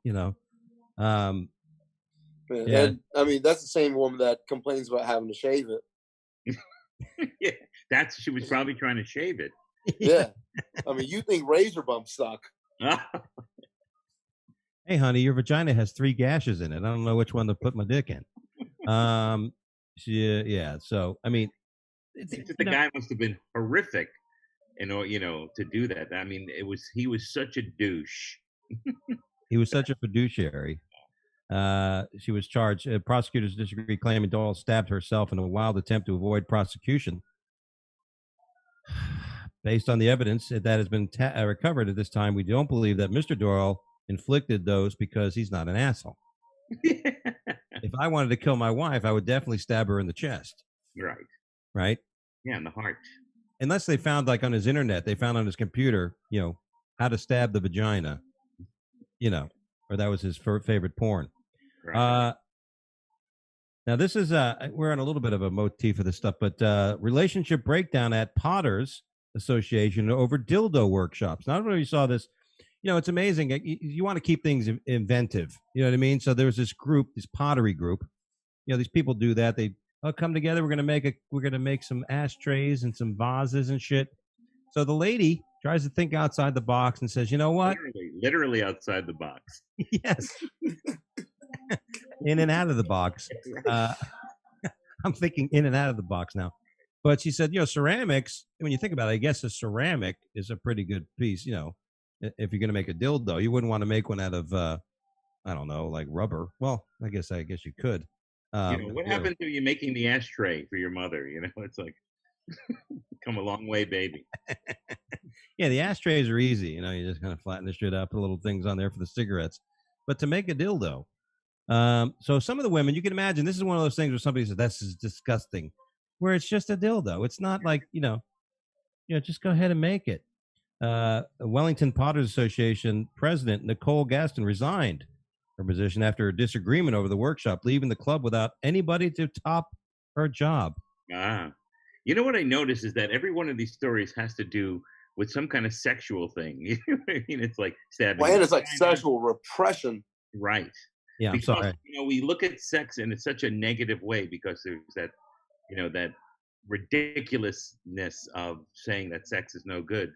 Speaker 3: And I mean, that's the same woman that complains about having to shave it.
Speaker 2: Yeah, she was probably trying to shave it.
Speaker 3: Yeah. I mean, you think razor bump suck.
Speaker 1: Hey, honey, your vagina has 3 gashes in it. I don't know which one to put my dick in. So, I mean,
Speaker 2: the guy must have been horrific, to do that. I mean, he was such a douche.
Speaker 1: He was such a fiduciary. She was charged. Prosecutors disagree, claiming Doyle stabbed herself in a wild attempt to avoid prosecution. Based on the evidence that has been recovered at this time, we don't believe that Mr. Doyle inflicted those because he's not an asshole. If I wanted to kill my wife, I would definitely stab her in the chest. Right?
Speaker 2: Yeah, in the heart.
Speaker 1: Unless they found, like on his internet, they found on his computer, how to stab the vagina, or that was his favorite porn. Right. Now this is we're on a little bit of a motif of this stuff, but relationship breakdown at Potters Association over dildo workshops. Now, I don't know if you saw this. It's amazing. You want to keep things inventive. You know what I mean? So there was this group, this pottery group. These people do that. They come together. We're gonna make some ashtrays and some vases and shit. So the lady tries to think outside the box and says, "You know what?
Speaker 2: Literally outside the box."
Speaker 1: Yes. In and out of the box. I'm thinking in and out of the box now. But she said, ceramics. When you think about it, I guess a ceramic is a pretty good piece. If you're going to make a dildo, you wouldn't want to make one out of, I don't know, like rubber. Well, I guess you could.
Speaker 2: What happened to you making the ashtray for your mother? It's like, come a long way, baby.
Speaker 1: Yeah, the ashtrays are easy. You just kind of flatten the shit up, put little things on there for the cigarettes. But to make a dildo, so some of the women, you can imagine, this is one of those things where somebody says, "This is disgusting," where it's just a dildo. It's not like, just go ahead and make it. Wellington Potters Association president Nicole Gaston resigned her position after a disagreement over the workshop, leaving the club without anybody to top her job.
Speaker 2: What I noticed is that every one of these stories has to do with some kind of sexual thing. It's like stabbing.
Speaker 3: Well, and it's like sexual repression.
Speaker 2: Right.
Speaker 1: Yeah, I'm
Speaker 2: because
Speaker 1: sorry.
Speaker 2: we look at sex in such a negative way because there's that ridiculousness of saying that sex is no good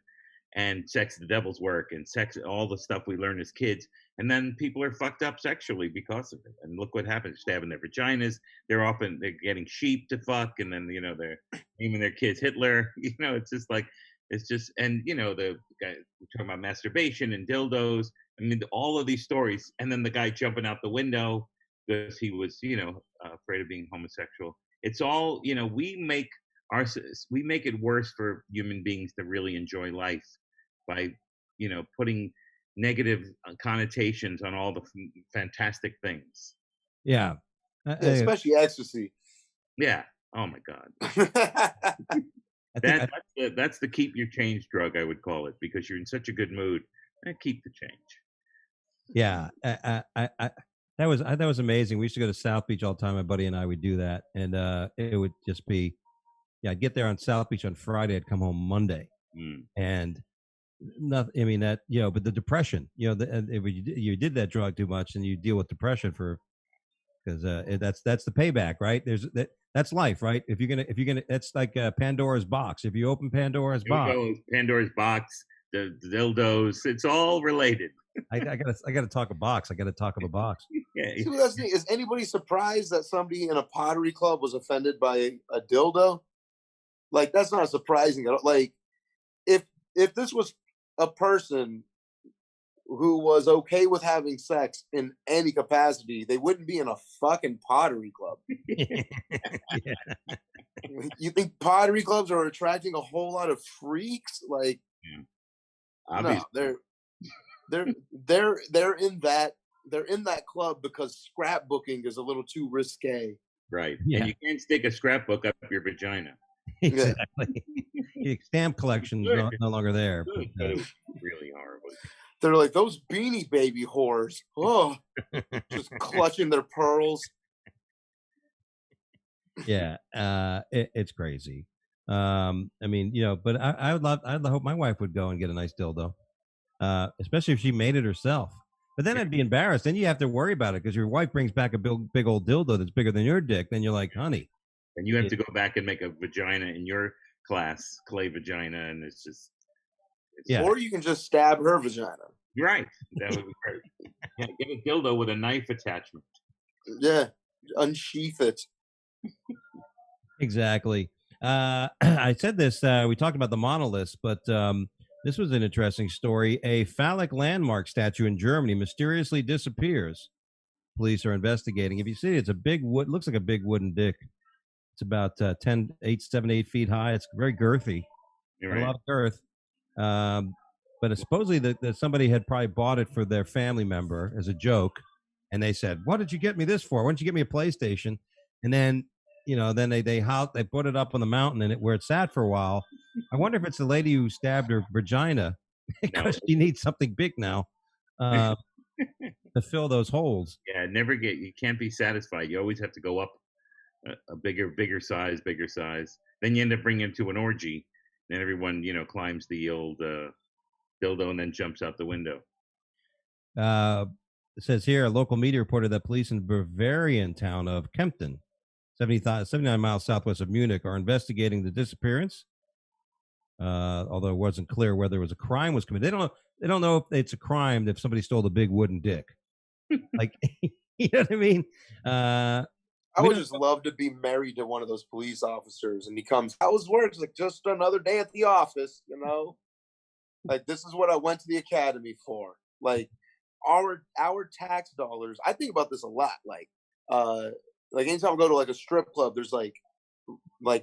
Speaker 2: and sex the devil's work and sex all the stuff we learn as kids, and then people are fucked up sexually because of it, and look what happens, stabbing their vaginas. They're getting sheep to fuck, and then they're naming their kids Hitler. It's just like, and the guy, we're talking about masturbation and dildos. I mean, all of these stories, and then the guy jumping out the window because he was afraid of being homosexual. It's all, we make it worse for human beings to really enjoy life by putting negative connotations on all the fantastic things.
Speaker 1: Yeah.
Speaker 3: Yeah, especially ecstasy.
Speaker 2: Yeah. Oh my God.
Speaker 1: I think
Speaker 2: That's the keep your change drug, I would call it, because you're in such a good mood. Keep the change.
Speaker 1: yeah. That was amazing. We used to go to South Beach all the time. My buddy and I would do that, and it would just be, I'd get there on South Beach on Friday. I'd come home Monday, and nothing. I mean that, but the depression, if you did that drug too much, and you deal with depression because that's the payback, right? That's life, right? If you're gonna, that's like Pandora's box. If you open Pandora's box,
Speaker 2: Pandora's box, the dildos, it's all related.
Speaker 1: I gotta talk a box. I gotta talk of a box.
Speaker 2: Yeah.
Speaker 3: See, that's the, is anybody surprised that somebody in a pottery club was offended by a dildo? Like, that's not surprising at all. Like, if this was a person who was okay with having sex in any capacity, they wouldn't be in a fucking pottery club.
Speaker 1: Yeah.
Speaker 3: You think pottery clubs are attracting a whole lot of freaks? Like, no, they're in that club because scrapbooking is a little too risque.
Speaker 2: Right.
Speaker 1: Yeah.
Speaker 2: And you can't stick a scrapbook up your vagina.
Speaker 1: Exactly. Stamp collection's no longer there.
Speaker 2: But it was really horrible.
Speaker 3: They're like, those Beanie Baby whores. Oh, just clutching their pearls.
Speaker 1: Yeah, it's crazy. I mean, but I'd hope my wife would go and get a nice dildo, especially if she made it herself. But then I'd be embarrassed. Then you have to worry about it because your wife brings back a big old dildo that's bigger than your dick. Then you're like, honey.
Speaker 2: And you have to go back and make a vagina in your class, clay vagina, and it's just.
Speaker 1: Yeah.
Speaker 3: Or you can just stab her vagina.
Speaker 2: Right. That would be great. Yeah, get a dildo with a knife attachment.
Speaker 3: Yeah. Unsheath it.
Speaker 1: Exactly. I said this, we talked about the monoliths, but this was an interesting story. A phallic landmark statue in Germany mysteriously disappears. Police are investigating. If you see it, it's a big looks like a big wooden dick. It's about 7, 8 feet high. It's very girthy.
Speaker 2: You're right.
Speaker 1: A lot of girth. But supposedly that somebody had probably bought it for their family member as a joke. And they said, what did you get me this for? Why don't you get me a PlayStation? And then, then they put it up on the mountain and where it sat for a while. I wonder if it's the lady who stabbed her vagina because she needs something big now to fill those holes.
Speaker 2: Yeah, you can't be satisfied. You always have to go up a bigger size. Then you end up bringing it to an orgy. Then everyone, climbs the old dildo and then jumps out the window.
Speaker 1: It says here, a local media reported that police in Bavarian town of Kempten, 79 miles southwest of Munich, are investigating the disappearance. Although it wasn't clear whether it was a crime was committed. They don't know if it's a crime if somebody stole the big wooden dick. Like, you know what I mean?
Speaker 3: I would just love to be married to one of those police officers, and he comes, how's work? It's like, just another day at the office, Like, this is what I went to the academy for. Like, our tax dollars. I think about this a lot. Like anytime I go to like a strip club, there's like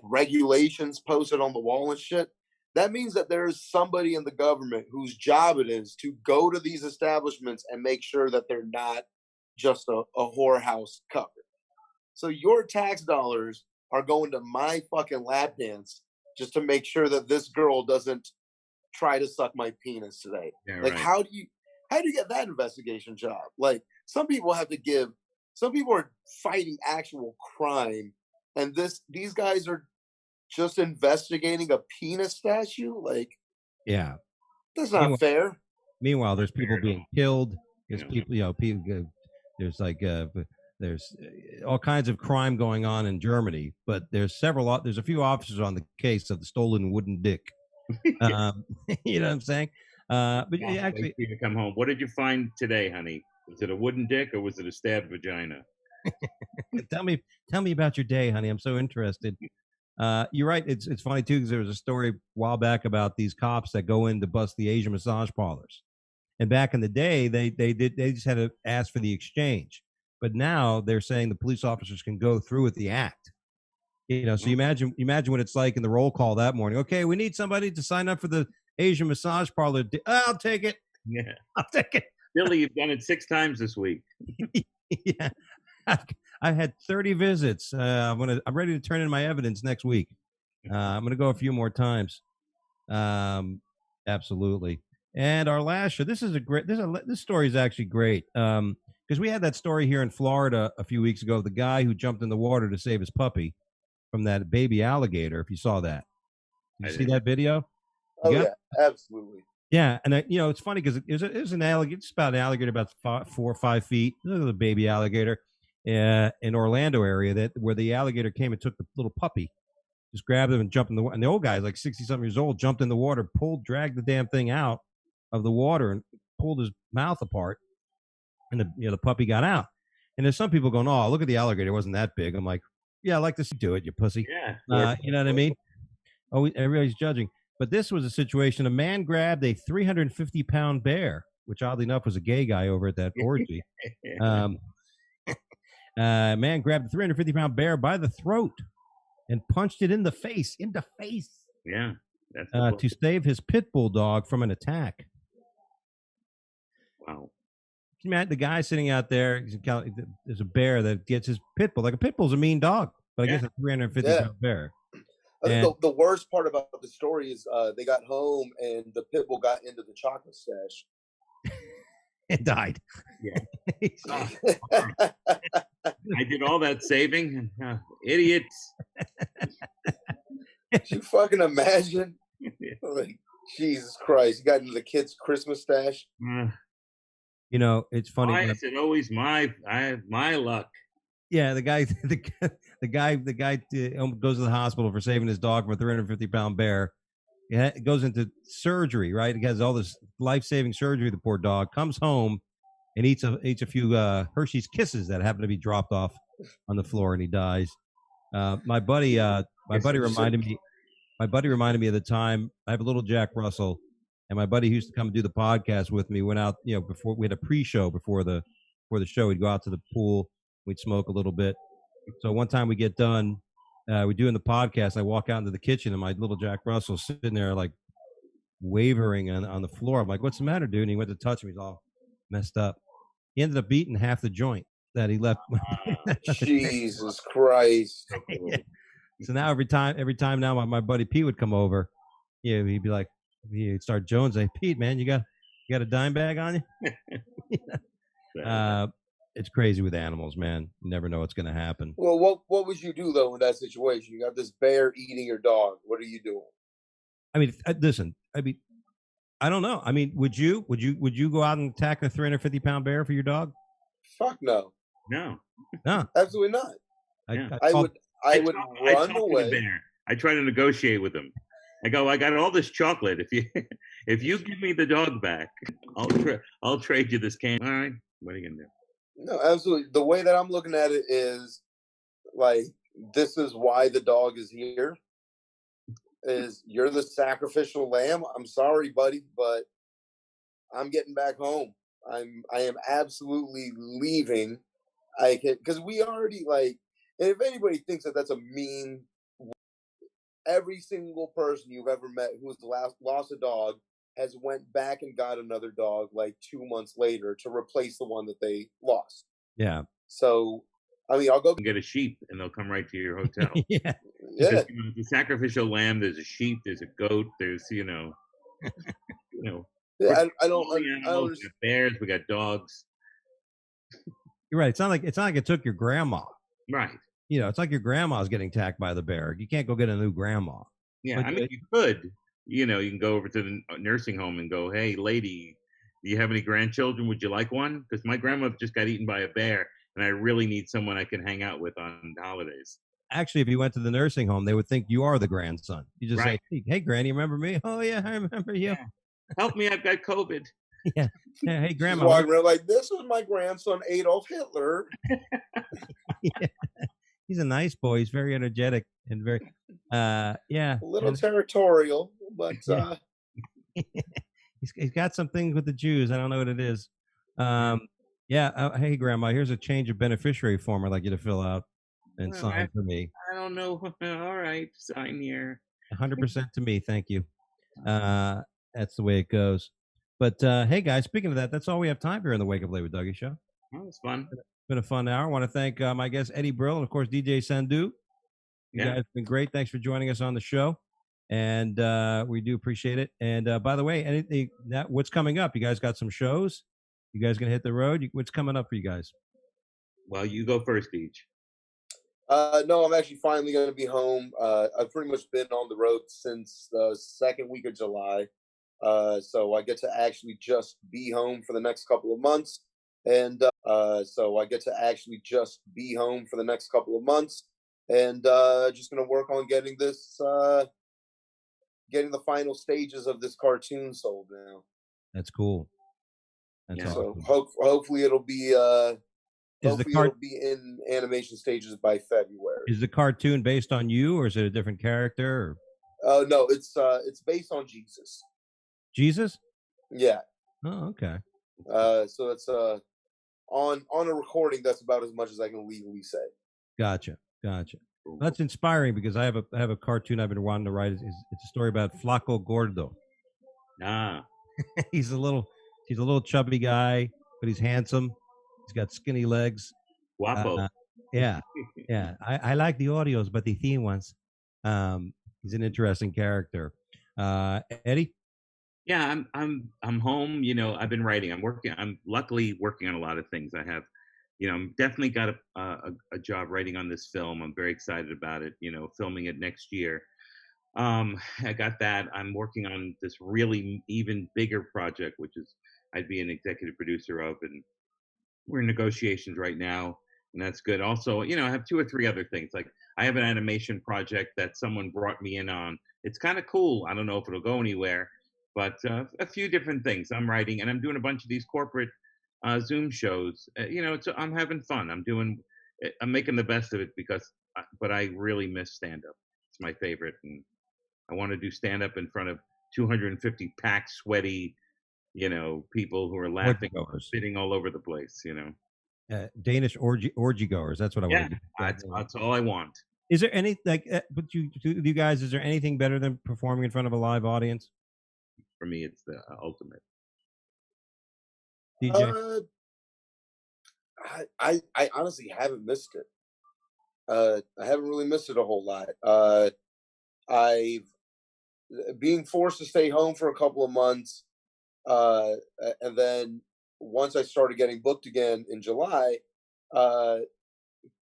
Speaker 3: regulations posted on the wall and shit. That means that there's somebody in the government whose job it is to go to these establishments and make sure that they're not just a whorehouse cover. So your tax dollars are going to my fucking lap dance just to make sure that this girl doesn't try to suck my penis today.
Speaker 2: Yeah,
Speaker 3: like,
Speaker 2: right.
Speaker 3: how do you get that investigation job? Like, some people are fighting actual crime, and these guys are just investigating a penis statue. Like,
Speaker 1: yeah,
Speaker 3: that's not fair.
Speaker 1: Meanwhile, there's people being killed. There's people, There's like there's all kinds of crime going on in Germany, but there's a few officers on the case of the stolen wooden dick. Um, you know what I'm saying? But
Speaker 2: Can't wait
Speaker 1: actually,
Speaker 2: for you to come home. What did you find today, honey? Was it a wooden dick or was it a stabbed vagina?
Speaker 1: tell me about your day, honey. I'm so interested. You're right. It's funny too because there was a story a while back about these cops that go in to bust the Asian massage parlors. And back in the day, they just had to ask for the exchange. But now they're saying the police officers can go through with the act. You know, so you imagine what it's like in the roll call that morning. Okay, we need somebody to sign up for the Asian massage parlor. I'll take it.
Speaker 2: Yeah.
Speaker 1: I'll take it.
Speaker 2: Billy, you've done it 6 times this week.
Speaker 1: Yeah. I had 30 visits. I'm ready to turn in my evidence next week. I'm gonna go a few more times. Absolutely. And our last show. This story is actually great. Because we had that story here in Florida a few weeks ago. The guy who jumped in the water to save his puppy from that baby alligator. If you saw that, did you see that video?
Speaker 3: Oh yeah, absolutely.
Speaker 1: Yeah, and it's funny because it was an alligator. It's about an alligator about 4 or 5 feet. The baby alligator in Orlando area where the alligator came and took the little puppy, just grabbed him and jumped in the water. And the old guy, like 60-something years old, jumped in the water, dragged the damn thing out of the water, and pulled his mouth apart. And the puppy got out. And there's some people going, "Oh, look at the alligator; it wasn't that big." I'm like, "Yeah, I like to do it, you pussy."
Speaker 2: Yeah,
Speaker 1: you know what I mean? Oh, everybody's judging. But this was a situation. A man grabbed a 350-pound bear, which oddly enough was a gay guy over at that orgy. Man grabbed a 350-pound bear by the throat and punched it in the face.
Speaker 2: Yeah.
Speaker 1: To save his pit bull dog from an attack.
Speaker 2: Wow.
Speaker 1: Can you imagine the guy sitting out there? There's a bear that gets his pit bull. Like a pit bull's a mean dog, but I guess a 350-pound bear.
Speaker 3: I think the worst part about the story is they got home and the pit bull got into the chocolate stash.
Speaker 1: It died.
Speaker 2: Yeah. I did all that saving. Idiots.
Speaker 3: You fucking imagine? Like, Jesus Christ. You got into the kid's Christmas stash.
Speaker 1: It's funny.
Speaker 2: Why is it always my luck?
Speaker 1: Yeah, the guy goes to the hospital for saving his dog from a 350-pound bear. It goes into surgery, right? He has all this life-saving surgery. The poor dog comes home and eats a few Hershey's Kisses that happen to be dropped off on the floor, and he dies. My buddy reminded me of the time I have a little Jack Russell, and my buddy who used to come do the podcast with me went out. Before we had a pre-show before the show, we'd go out to the pool. We'd smoke a little bit. So one time we get done, we're doing the podcast. I walk out into the kitchen and my little Jack Russell's sitting there like wavering on the floor. I'm like, "What's the matter, dude?" And he went to touch him. He's all messed up. He ended up eating half the joint that he left.
Speaker 3: Jesus Christ.
Speaker 1: Yeah. So now every time now my buddy Pete would come over, he'd be like, he'd start Jones, like, "Pete, man, you got a dime bag on you?" It's crazy with animals, man. You never know what's going to happen.
Speaker 3: Well, what would you do though in that situation? You got this bear eating your dog. What are you doing?
Speaker 1: I mean, listen. I mean, I don't know. I mean, would you go out and attack a 350-pound bear for your dog?
Speaker 3: Fuck no.
Speaker 2: No,
Speaker 3: absolutely not. I would run away.
Speaker 2: I try to negotiate with him. I go, "I got all this chocolate. If you give me the dog back, I'll trade you this can." All right, what are you gonna do?
Speaker 3: No, absolutely. The way that I'm looking at it is like, this is why the dog is here. Is you're the sacrificial lamb. I'm sorry, buddy, but I'm getting back home. I am absolutely leaving. Because we already and if anybody thinks that that's a mean, every single person you've ever met who's lost a dog has went back and got another dog like 2 months later to replace the one that they lost.
Speaker 1: Yeah.
Speaker 3: So, I mean, I'll go
Speaker 2: get a sheep and they'll come right to your hotel.
Speaker 1: Yeah.
Speaker 2: The sacrificial lamb, there's a sheep, there's a goat, there's,
Speaker 3: Yeah, I don't
Speaker 2: we got bears, we got dogs.
Speaker 1: You're right. It's not like it took your grandma.
Speaker 2: Right.
Speaker 1: It's like your grandma's getting attacked by the bear. You can't go get a new grandma.
Speaker 2: Yeah, I mean, you could. You can go over to the nursing home and go, "Hey, lady, Do you have any grandchildren? Would you like one? Because my grandmother just got eaten by a bear, and I really need someone I can hang out with on holidays.
Speaker 1: Actually, if you went to the nursing home, they would think you are the grandson. You just
Speaker 2: Right?
Speaker 1: say, "Hey, Granny, remember me? Oh yeah, I remember you."
Speaker 2: Yeah. Help me! I've got COVID.
Speaker 1: Yeah. Yeah. Hey,
Speaker 3: She's
Speaker 1: Grandma.
Speaker 3: walking around like, this is my grandson Adolf Hitler.
Speaker 1: Yeah. He's a nice boy. He's very energetic and very, yeah.
Speaker 3: A little
Speaker 1: And
Speaker 3: territorial, but
Speaker 1: yeah, he's got some things with the Jews. I don't know what it is. Um, yeah. Hey, Grandma, here's a change of beneficiary form I'd like you to fill out and
Speaker 2: Well, I,
Speaker 1: sign for me.
Speaker 2: I don't know. All right, sign here.
Speaker 1: 100% to me. Thank you. Uh, that's the way it goes. But hey, guys, speaking of that, that's all we have time here in the Wake Up Late with Dougie show.
Speaker 2: That was fun.
Speaker 1: Been a fun hour. I want to thank my guest Eddie Brill and of course DJ Sandu. You
Speaker 2: Yeah.
Speaker 1: guys have been great. Thanks for joining us on the show, and we do appreciate it. And by the way, anything that what's coming up? You guys got some shows? You guys gonna hit the road? What's coming up for you guys?
Speaker 2: Well, you go first, each.
Speaker 3: No, I'm actually finally going to be home. I've pretty much been on the road since the second week of July. So I get to actually just be home for the next couple of months. And so I get to actually just be home for the next couple of months. And just going to work on getting this, getting the final stages of this cartoon sold now.
Speaker 1: That's cool. That's
Speaker 2: Yeah.
Speaker 1: awesome.
Speaker 3: So hopefully it'll be
Speaker 1: It'll
Speaker 3: be in animation stages by February.
Speaker 1: Is the cartoon based on you, or is it a different character?
Speaker 3: Oh no, it's based on Jesus.
Speaker 1: Jesus?
Speaker 3: Yeah.
Speaker 1: Oh, okay.
Speaker 3: So it's on a recording. That's about as much as I can legally say.
Speaker 1: Gotcha. Well, that's inspiring because I have a cartoon I've been wanting to write. It's a story about Flaco Gordo.
Speaker 2: Ah.
Speaker 1: he's a little chubby guy, but he's handsome. He's got skinny legs.
Speaker 2: Guapo.
Speaker 1: Yeah. I like the audios, but the theme ones. He's an interesting character. Eddie?
Speaker 2: Yeah, I'm home. You know, I've been writing. I'm luckily working on a lot of things. I have, I'm definitely got a job writing on this film. I'm very excited about it. You know, filming it next year. I got that. I'm working on this really even bigger project, which is I'd be an executive producer of, and we're in negotiations right now, and that's good. Also, I have two or three other things. Like I have an animation project that someone brought me in on. It's kind of cool. I don't know if it'll go anywhere, but a few different things I'm writing, and I'm doing a bunch of these corporate Zoom shows. I'm having fun. I'm making the best of it but I really miss stand up. It's my favorite, and I want to do stand up in front of 250 packed, sweaty, people who are laughing, spitting all over the place.
Speaker 1: Danish orgy goers. That's what I want to do.
Speaker 2: That's all I want.
Speaker 1: Is there any but you guys? Is there anything better than performing in front of a live audience?
Speaker 2: For me, it's the ultimate.
Speaker 1: DJ,
Speaker 3: I honestly haven't missed it. I haven't really missed it a whole lot. I've being forced to stay home for a couple of months, and then once I started getting booked again in July,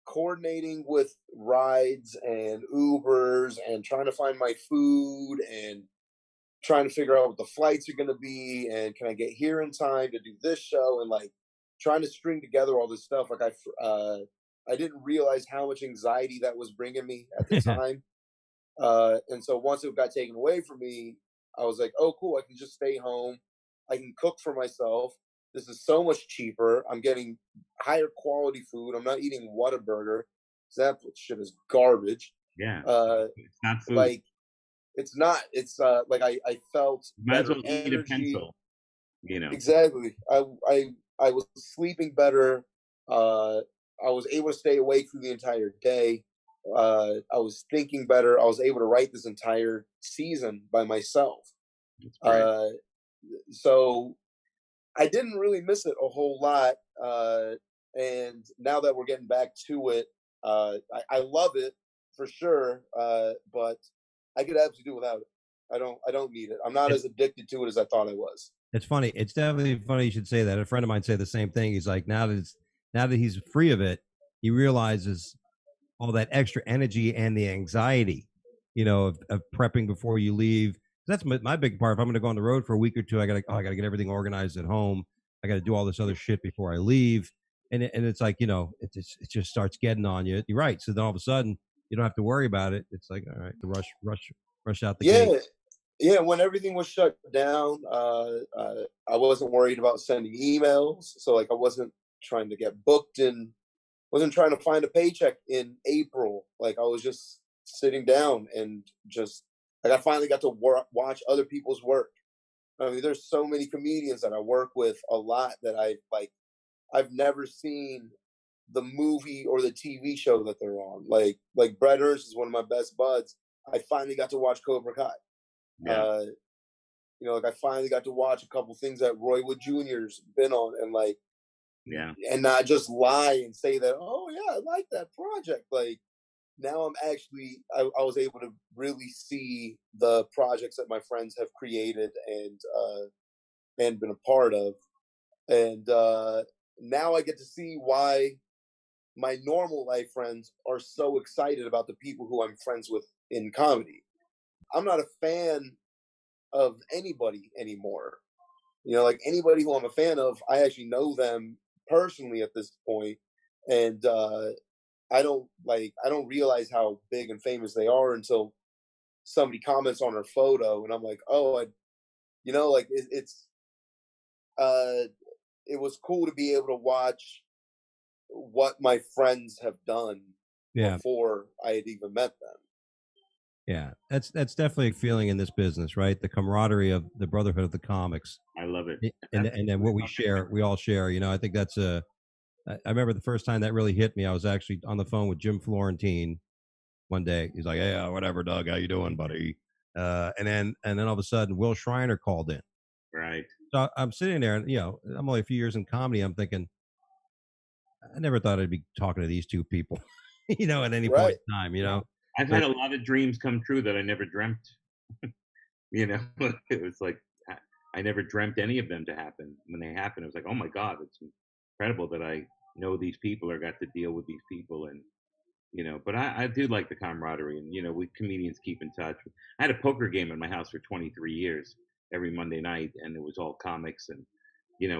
Speaker 3: coordinating with rides and Ubers and trying to find my food and trying to figure out what the flights are going to be and can I get here in time to do this show and like trying to string together all this stuff. Like I didn't realize how much anxiety that was bringing me at the time. And so once it got taken away from me, I was like, oh, cool. I can just stay home. I can cook for myself. This is so much cheaper. I'm getting higher quality food. I'm not eating Whataburger. That shit is garbage.
Speaker 2: Yeah. It's not food.
Speaker 3: Like, it's not. It's like I felt
Speaker 2: might as well
Speaker 3: energy.
Speaker 2: Eat a pencil.
Speaker 3: Exactly. I was sleeping better. I was able to stay awake through the entire day. I was thinking better. I was able to write this entire season by myself. So I didn't really miss it a whole lot. And now that we're getting back to it, I love it for sure. But I could absolutely do without it. I don't need it. I'm not as addicted to it as I thought I was.
Speaker 1: It's funny. It's definitely funny you should say that. A friend of mine said the same thing. He's like, now that he's free of it, he realizes all that extra energy and the anxiety, of prepping before you leave, That's my big part. If I'm going to go on the road for a week or two, I got to get everything organized at home. I got to do all this other shit before I leave, and it's like, it just starts getting on you. You're right. So then all of a sudden you don't have to worry about it. It's like, all right, the rush out the gate.
Speaker 3: Yeah, yeah. When everything was shut down, I wasn't worried about sending emails, so like I wasn't trying to get booked in, wasn't trying to find a paycheck in April. Like I was just sitting down and just like I finally got to watch other people's work. I mean, there's so many comedians that I work with a lot that I've never seen the movie or the TV show that they're on. Like Brett Ernst is one of my best buds. I finally got to watch Cobra Kai.
Speaker 2: Yeah.
Speaker 3: Like I finally got to watch a couple things that Roy Wood Jr.'s been on, and like,
Speaker 2: Yeah.
Speaker 3: and not just lie and say that, oh yeah, I like that project. Like now I'm actually, I was able to really see the projects that my friends have created and been a part of, and now I get to see why my normal life friends are so excited about the people who I'm friends with in comedy. I'm not a fan of anybody anymore. Like anybody who I'm a fan of, I actually know them personally at this point, and I don't realize how big and famous they are until somebody comments on their photo, and I'm like, oh, like uh, it was cool to be able to watch what my friends have done
Speaker 1: Yeah,
Speaker 3: before I had even met them.
Speaker 1: yeah. That's definitely a feeling in this business, right? The camaraderie of the brotherhood of the comics,
Speaker 2: I love it.
Speaker 1: and then what we all share. I think that's a. I remember the first time that really hit me. I was actually on the phone with Jim Florentine one day. He's like, "Hey, whatever, Doug, how you doing, buddy?" And then all of a sudden, Will Shriner called in.
Speaker 2: Right.
Speaker 1: So I'm sitting there, and I'm only a few years in comedy. I'm thinking, I never thought I'd be talking to these two people, at any point
Speaker 3: Right.
Speaker 1: in time,
Speaker 2: I've
Speaker 1: But
Speaker 2: had a lot of dreams come true that I never dreamt. you know, it was like I never dreamt any of them to happen. When they happened, it was like, oh my God, it's incredible that I know these people or got to deal with these people. And, but I do like the camaraderie, and, we comedians keep in touch. I had a poker game in my house for 23 years every Monday night, and it was all comics. And,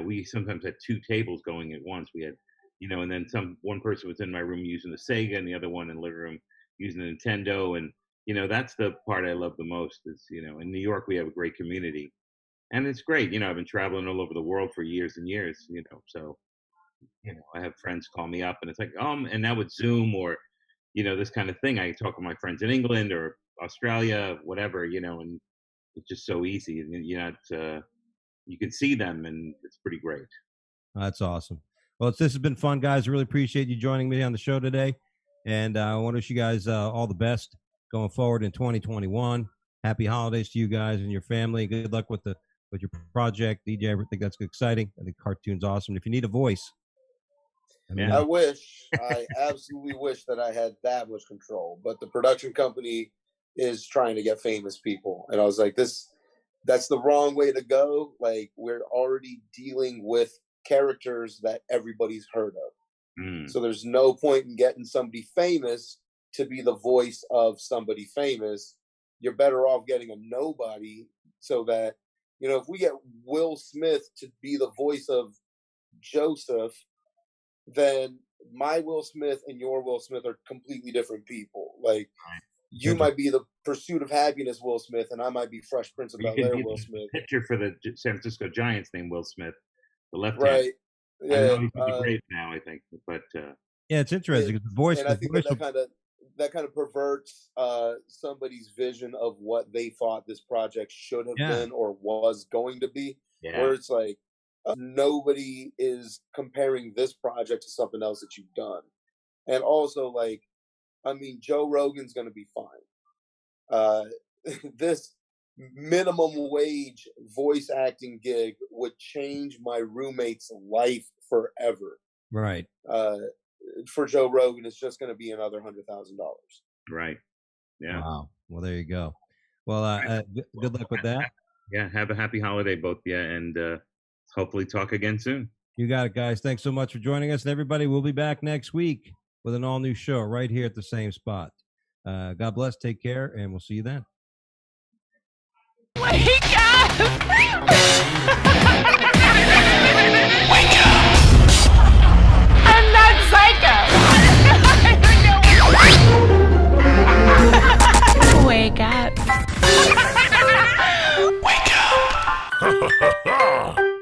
Speaker 2: we sometimes had two tables going at once. We had, and then one person was in my room using the Sega and the other one in the living room using the Nintendo. And, that's the part I love the most is, in New York, we have a great community, and it's great. I've been traveling all over the world for years and years, so, I have friends call me up, and it's like, and now with Zoom or, this kind of thing, I talk with my friends in England or Australia, whatever, and it's just so easy. And, you can see them, and it's pretty great.
Speaker 1: that's awesome. Well, this has been fun, guys. I really appreciate you joining me on the show today, and I want to wish you guys all the best going forward in 2021. Happy holidays to you guys and your family. Good luck with your project, DJ. I think that's exciting. I think cartoon's awesome. If you need a voice,
Speaker 2: Yeah.
Speaker 3: I absolutely wish that I had that much control, but the production company is trying to get famous people. And I was like, that's the wrong way to go. Like, we're already dealing with characters that everybody's heard of.
Speaker 2: Mm.
Speaker 3: So there's no point in getting somebody famous to be the voice of somebody famous. You're better off getting a nobody, so that, if we get Will Smith to be the voice of Joseph, then my Will Smith and your Will Smith are completely different people. Like, you might be the Pursuit of Happiness Will Smith, and I might be Fresh Prince of
Speaker 2: You
Speaker 3: Bel
Speaker 2: can
Speaker 3: Air
Speaker 2: be
Speaker 3: Will
Speaker 2: the
Speaker 3: Smith.
Speaker 2: pitcher for the San Francisco Giants named Will Smith, the left hand.
Speaker 3: Right.
Speaker 2: I
Speaker 3: Yeah.
Speaker 2: know he's with the Braves now, I think, but
Speaker 1: yeah, it's interesting because the voice.
Speaker 3: And I think that kind of perverts somebody's vision of what they thought this project should have been or was going to be.
Speaker 2: Yeah.
Speaker 3: Where it's like, nobody is comparing this project to something else that you've done. And also, like, I mean, Joe Rogan's going to be fine. This minimum wage voice acting gig would change my roommate's life forever.
Speaker 1: Right.
Speaker 3: For Joe Rogan, it's just going to be another $100,000.
Speaker 2: Right. Yeah.
Speaker 1: Wow. Well, there you go. Well, good luck with that.
Speaker 2: Yeah. Have a happy holiday, both. Yeah. And hopefully talk again soon.
Speaker 1: You got it, guys. Thanks so much for joining us. And everybody, we'll be back next week with an all new show right here at the same spot. God bless. Take care. And we'll see you then.
Speaker 4: Wake up!
Speaker 5: Wake up!
Speaker 4: I'm not psycho! Wake up.
Speaker 5: Wake up!